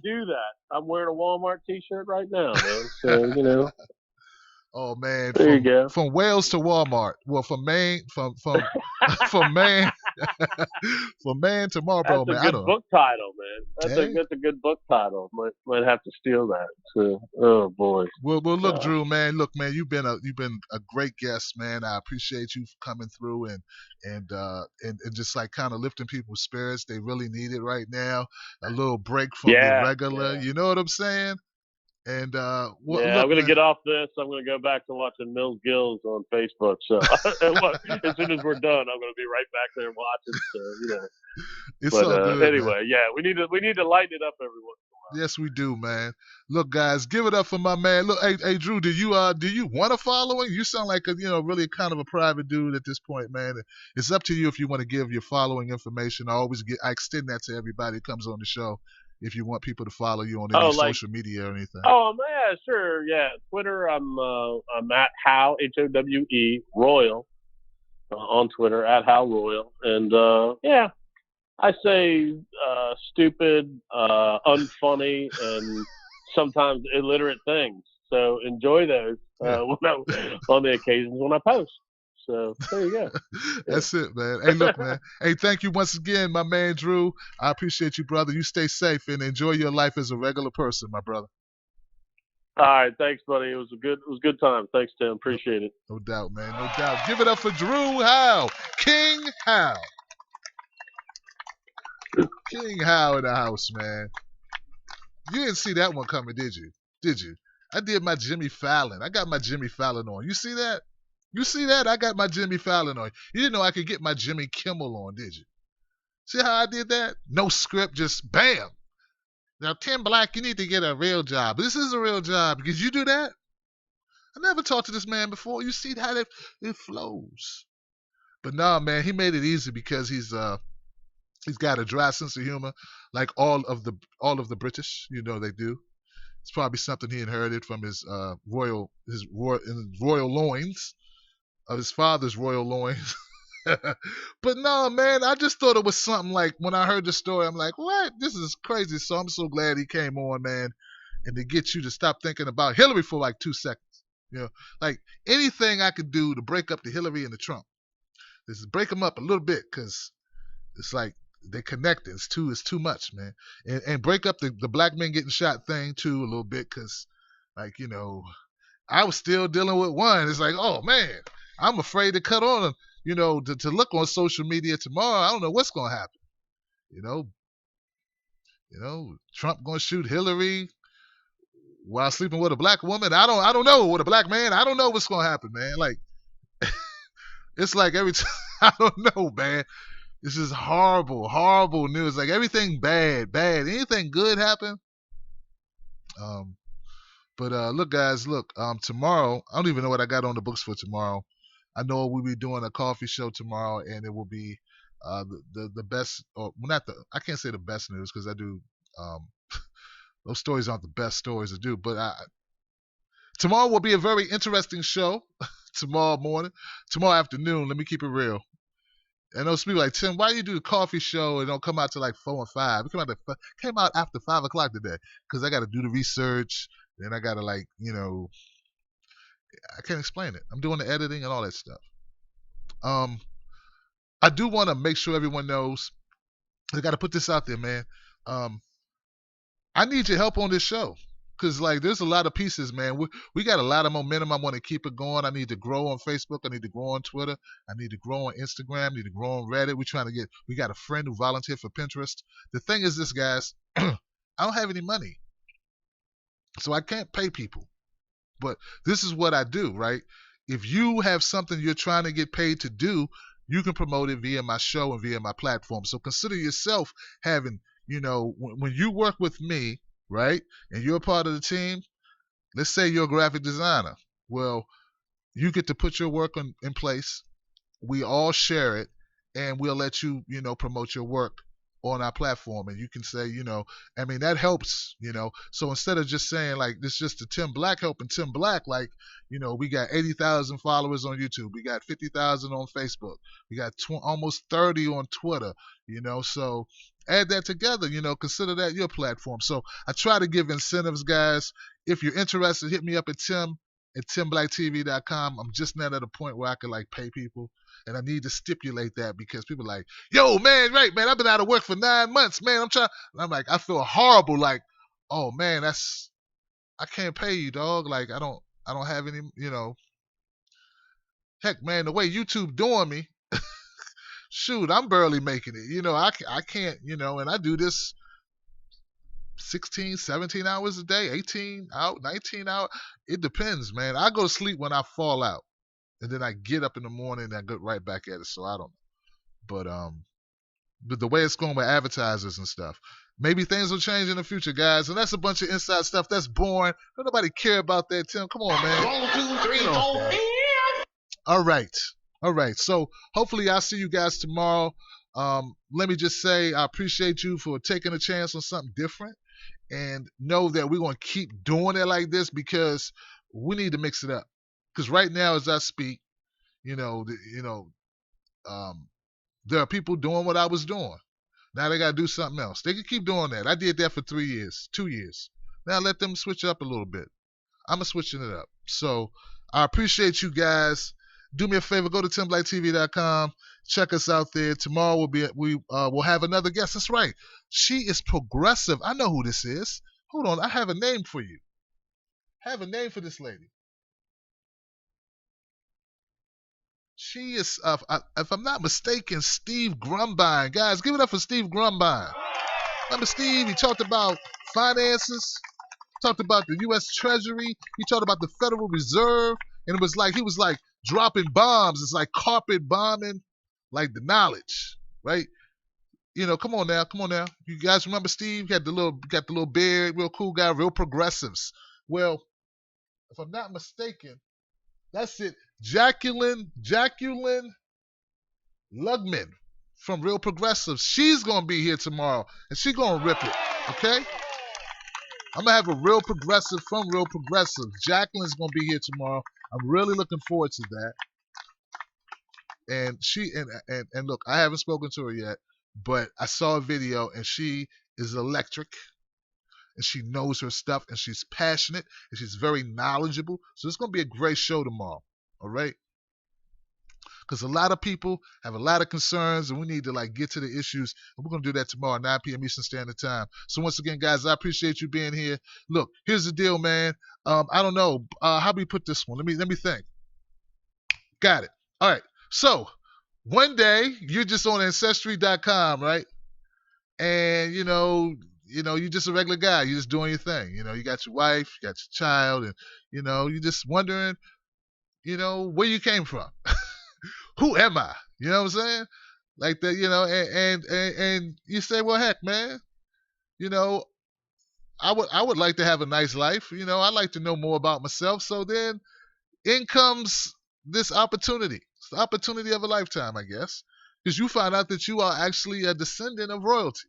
do that. I'm wearing a Walmart T-shirt right now, man. So Oh man, there you go. From Wales to Walmart. Well, from Maine, from Maine, from Maine to Marlboro, man. That's a good book title, man. That's a good book title. Might have to steal that. So, oh boy. Well, look, Drew, man. Look, man. You've been a great guest, man. I appreciate you coming through and just like kind of lifting people's spirits. They really need it right now. A little break from the regular. Yeah. You know what I'm saying? And I'm gonna get off this. I'm gonna go back to watching Mills Gills on Facebook. So as soon as we're done, I'm gonna be right back there watching. So it's so good, anyway, man. we need to lighten it up every once in a while. Yes, we do, man. Look, guys, give it up for my man. Look, hey, Drew, do you want a following? You sound like a really kind of a private dude at this point, man. It's up to you if you want to give your following information. I extend that to everybody who comes on the show. If you want people to follow you on any social media or anything. Oh yeah, sure, yeah. Twitter, I'm at Howe HOWE Royal on Twitter at Howe Royal, and yeah. I say stupid, unfunny, and sometimes illiterate things. So enjoy those on the occasions when I post. So there you go. That's it, man. Hey, look, man. Hey, thank you once again, my man Drew. I appreciate you, brother. You stay safe and enjoy your life as a regular person, my brother. All right, thanks, buddy. It was a good time. Thanks, Tim. Appreciate it. No doubt, man. No doubt. Give it up for Drew Howe, King Howe. King Howe in the house, man. You didn't see that one coming, did you? Did you? I did my Jimmy Fallon. I got my Jimmy Fallon on. You see that? You see that? I got my Jimmy Fallon on. You didn't know I could get my Jimmy Kimmel on, did you? See how I did that? No script, just bam. Now, Tim Black, you need to get a real job. This is a real job. Did you do that? I never talked to this man before. You see how it flows. But no, man, he made it easy because he's got a dry sense of humor, like all of the British. They do. It's probably something he inherited from his royal loins, of his father's royal loins. But no, man, I just thought it was something like when I heard the story, I'm like, what? This is crazy. So I'm so glad he came on, man, and to get you to stop thinking about Hillary for like 2 seconds. Like anything I could do to break up the Hillary and the Trump. Just break them up a little bit because it's like they connected. It's too much, man. And break up the black men getting shot thing too a little bit because, like, I was still dealing with one. It's like, oh man, I'm afraid to cut on, to look on social media tomorrow. I don't know what's gonna happen. Trump gonna shoot Hillary while sleeping with a black woman. I don't know, with a black man. I don't know what's gonna happen, man. Like, it's like every time, I don't know, man. This is horrible, horrible news. Like everything bad. Anything good happen? But look, guys, tomorrow, I don't even know what I got on the books for tomorrow. I know we'll be doing a coffee show tomorrow, and it will be the best, or not I can't say the best news because I do, those stories aren't the best stories to do, but tomorrow will be a very interesting show. Tomorrow afternoon, let me keep it real. And those people like, Tim, why you do the coffee show and don't come out till like 4 and 5? It came out after 5 o'clock today because I got to do the research. Then I got to I can't explain it. I'm doing the editing and all that stuff. I do want to make sure everyone knows. I got to put this out there, man. I need your help on this show. Because, there's a lot of pieces, man. We got a lot of momentum. I want to keep it going. I need to grow on Facebook. I need to grow on Twitter. I need to grow on Instagram. I need to grow on Reddit. We got a friend who volunteered for Pinterest. The thing is this, guys. I don't have any money. So I can't pay people. But this is what I do, right? If you have something you're trying to get paid to do, you can promote it via my show and via my platform. So consider yourself having, when you work with me, right? And you're a part of the team. Let's say you're a graphic designer. Well, you get to put your work in place. We all share it, and we'll let you, promote your work on our platform. And you can say, that helps, So instead of just saying this just the Tim Black helping Tim Black, we got 80,000 followers on YouTube. We got 50,000 on Facebook. We got almost 30 on Twitter, so add that together, consider that your platform. So I try to give incentives, guys. If you're interested, hit me up at timblacktv.com. I'm just not at a point where I can pay people. And I need to stipulate that because people are like, yo, man, right, man, I've been out of work for 9 months, man. I'm like, I feel horrible. Oh man, I can't pay you, dog. I don't have any, heck, man, the way YouTube doing me, shoot, I'm barely making it. I can't, and I do this 16, 17 hours a day, 18 out, 19 out. It depends, man. I go to sleep when I fall out. And then I get up in the morning and I get right back at it. So I don't know. But the way it's going with advertisers and stuff, Maybe things will change in the future, guys. And that's a bunch of inside stuff. That's boring. Don't nobody care about that, Tim. Come on, man. 1, 2, 3, 4. All right. So hopefully I'll see you guys tomorrow. Let me just say I appreciate you for taking a chance on something different, and know that we're going to keep doing it like this because we need to mix it up. Because right now, as I speak, there are people doing what I was doing. Now they got to do something else. They can keep doing that. I did that for 3 years, 2 years. Now let them switch up a little bit. I'm switching it up. So I appreciate you guys. Do me a favor, go to TimBlackTV.com. Check us out there. Tomorrow we'll have another guest. That's right. She is progressive. I know who this is. Hold on. I have a name for you. I have a name for this lady. She is, if I'm not mistaken, Steve Grumbine. Guys, give it up for Steve Grumbine. Remember Steve? He talked about finances, talked about the U.S. Treasury. He talked about the Federal Reserve. And it was like, he was like dropping bombs. It's like carpet bombing, like the knowledge, right? Come on now. You guys remember Steve? He had got the little beard, real cool guy, real progressives. Well, if I'm not mistaken, that's it. Jacqueline Lugman from Real Progressives. She's going to be here tomorrow, and she's going to rip it, okay? I'm going to have a real progressive from Real Progressives. Jacqueline's going to be here tomorrow. I'm really looking forward to that. And she and look, I haven't spoken to her yet, but I saw a video, and she is electric. And she knows her stuff, and she's passionate, and she's very knowledgeable. So it's going to be a great show tomorrow, all right? Because a lot of people have a lot of concerns, and we need to get to the issues. And we're going to do that tomorrow, 9 p.m. Eastern Standard Time. So once again, guys, I appreciate you being here. Look, here's the deal, man. I don't know. How do we put this one? Let me think. Got it. All right. So one day, you're just on Ancestry.com, right? And, you're just a regular guy. You're just doing your thing. You got your wife, you got your child, and, you're just wondering, where you came from. Who am I? You know what I'm saying? Like that, and you say, well, heck, man, I would like to have a nice life. I'd like to know more about myself. So then in comes this opportunity. It's the opportunity of a lifetime, I guess, because you find out that you are actually a descendant of royalty.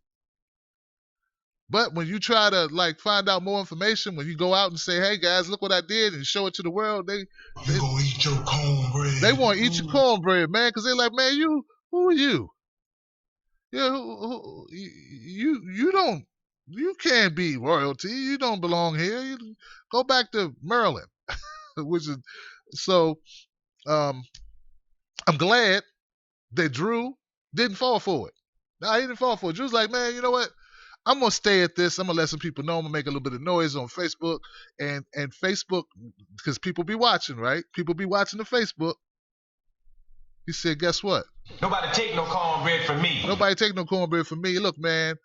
But when you try to find out more information, when you go out and say, hey guys, look what I did, and show it to the world, you gonna eat your cornbread. They want to eat your cornbread, man, because they're like, man, who are you? You can't be royalty. You don't belong here. You go back to Maryland, which is so. I'm glad that Drew didn't fall for it. No, he didn't fall for it. Drew's like, man, you know what? I'm going to stay at this. I'm going to let some people know. I'm going to make a little bit of noise on Facebook. And Facebook, because people be watching, right? People be watching the Facebook. He said, guess what? Nobody take no cornbread from me. Nobody take no cornbread from me. Look, man,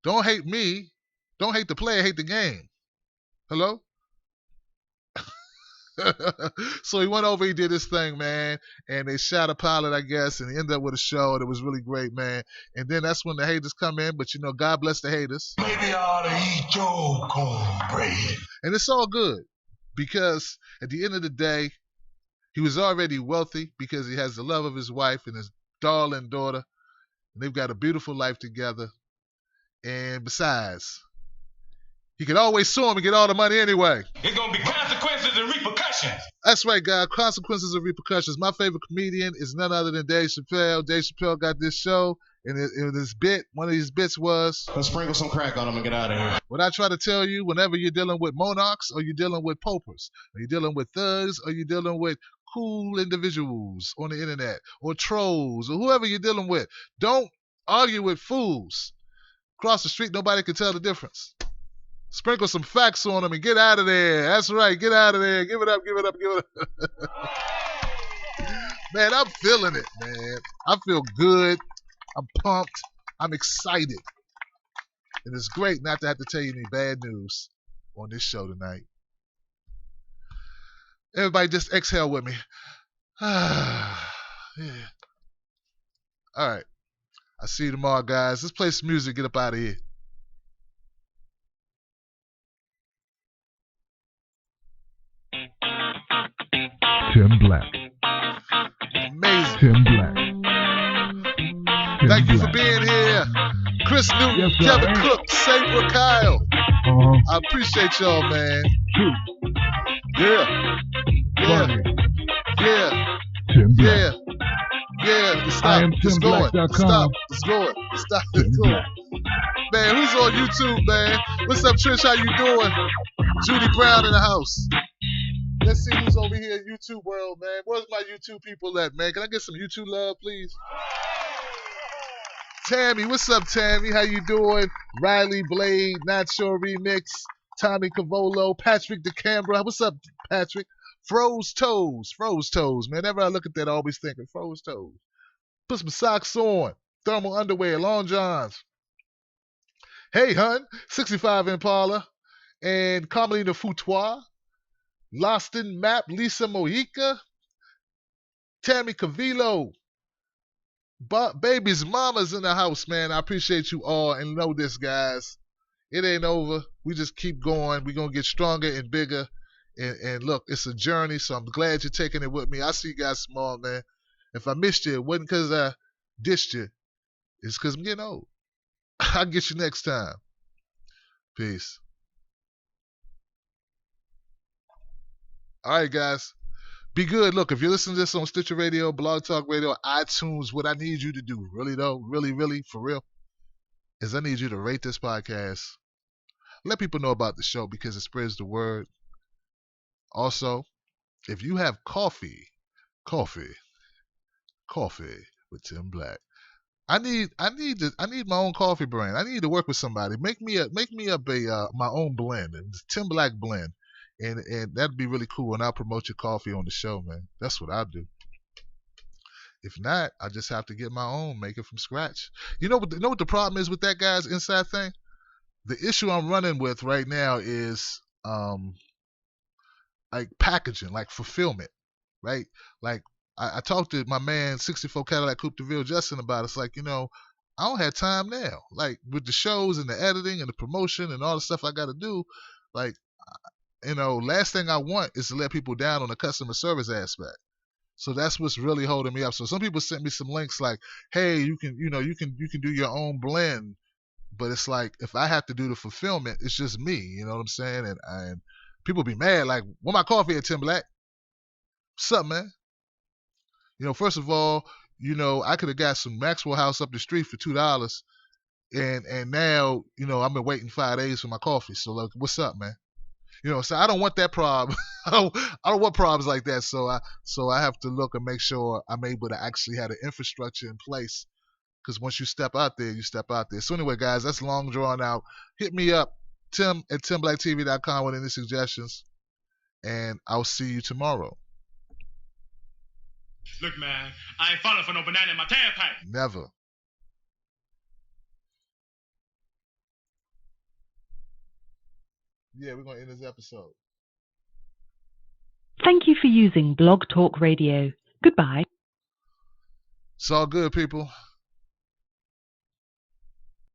don't hate me. Don't hate the player, hate the game. Hello? So he went over, he did his thing, man, and they shot a pilot, I guess, and he ended up with a show, and it was really great, man. And then that's when the haters come in, but God bless the haters. Maybe I ought to eat your cornbread. And it's all good, because at the end of the day, he was already wealthy because he has the love of his wife and his darling daughter, and they've got a beautiful life together. And besides, he could always sue him and get all the money anyway. It's going to be consequences and repercussions. That's right, guys. Consequences and repercussions. My favorite comedian is none other than Dave Chappelle. Dave Chappelle got this show, and this bit, one of these bits was, let's sprinkle some crack on him and get out of here. What I try to tell you, whenever you're dealing with monarchs, or you're dealing with popers, or you're dealing with thugs, or you're dealing with cool individuals on the internet, or trolls, or whoever you're dealing with, don't argue with fools. Across the street, nobody can tell the difference. Sprinkle some facts on them and get out of there. That's right. Get out of there. Give it up. Give it up. Give it up. Man, I'm feeling it, man. I feel good. I'm pumped. I'm excited. And it's great not to have to tell you any bad news on this show tonight. Everybody just exhale with me. Yeah. All right. I'll see you tomorrow, guys. Let's play some music. Get up out of here. Tim Black. Amazing. Tim Black. Tim Thank you for Black. being here. Chris Newton, Yes, sir. Kevin Cook, Sabre Kyle. Uh-huh. I appreciate y'all, man. True. Yeah. Yeah. Funny. Yeah. Tim Black. Yeah. Yeah. Let's I stop. am It's going. Let's TimBlack.com. stop. It's going. Let's stop. Tim It's going. Black. Man, who's on YouTube, man? What's up, Trish? How you doing? Judy Brown in the house. Let's see who's over here in YouTube world, man. Where's my YouTube people at, man? Can I get some YouTube love, please? Tammy, what's up, Tammy? How you doing? Riley Blade, Not Sure Remix, Tommy Cavolo, Patrick DeCambra. What's up, Patrick? Froze Toes, man. Whenever I look at that, I always think of Froze Toes. Put some socks on, thermal underwear, long johns. Hey, hun, 65 Impala, and Carmelina Foutois, Loston Map, Lisa Mojica, Tammy Cavilo, Baby's mama's in the house, man. I appreciate you all, and know this, guys. It ain't over. We just keep going. We're going to get stronger and bigger. And look, it's a journey, so I'm glad you're taking it with me. I see you guys tomorrow, man. If I missed you, it wasn't because I dished you. It's because I'm getting old. I'll get you next time. Peace. All right, guys. Be good. Look, if you're listening to this on Stitcher Radio, Blog Talk Radio, iTunes, what I need you to do, really though, really, for real, is I need you to rate this podcast. Let people know about the show because it spreads the word. Also, if you have coffee with Tim Black. I need my own coffee brand. I need to work with somebody. Make me up my own blend, Tim Black blend, and that'd be really cool. And I'll promote your coffee on the show, man. That's what I do. If not, I just have to get my own, make it from scratch. You know what the problem is with that, guys? Inside thing. The issue I'm running with right now is like packaging, like fulfillment, right? Like. I talked to my man 64 Cadillac Coupe de Ville Justin about it. It's like, I don't have time now. Like with the shows and the editing and the promotion and all the stuff I got to do, like, last thing I want is to let people down on the customer service aspect. So that's what's really holding me up. So some people sent me some links like, hey, you can do your own blend, but it's like if I have to do the fulfillment, it's just me. You know what I'm saying? And people be mad like, where my coffee at, Tim Black? What's up, man? First of all, I could have got some Maxwell House up the street for $2, and now, I've been waiting 5 days for my coffee. So, like, what's up, man? So I don't want that problem. I don't want problems like that. So I have to look and make sure I'm able to actually have the infrastructure in place. Because once you step out there, you step out there. So anyway, guys, that's long drawn out. Hit me up, Tim at TimBlackTV.com with any suggestions, and I'll see you tomorrow. Look, man, I ain't falling for no banana in my tailpipe. Never. Yeah, we're going to end this episode. Thank you for using Blog Talk Radio. Goodbye. It's all good, people.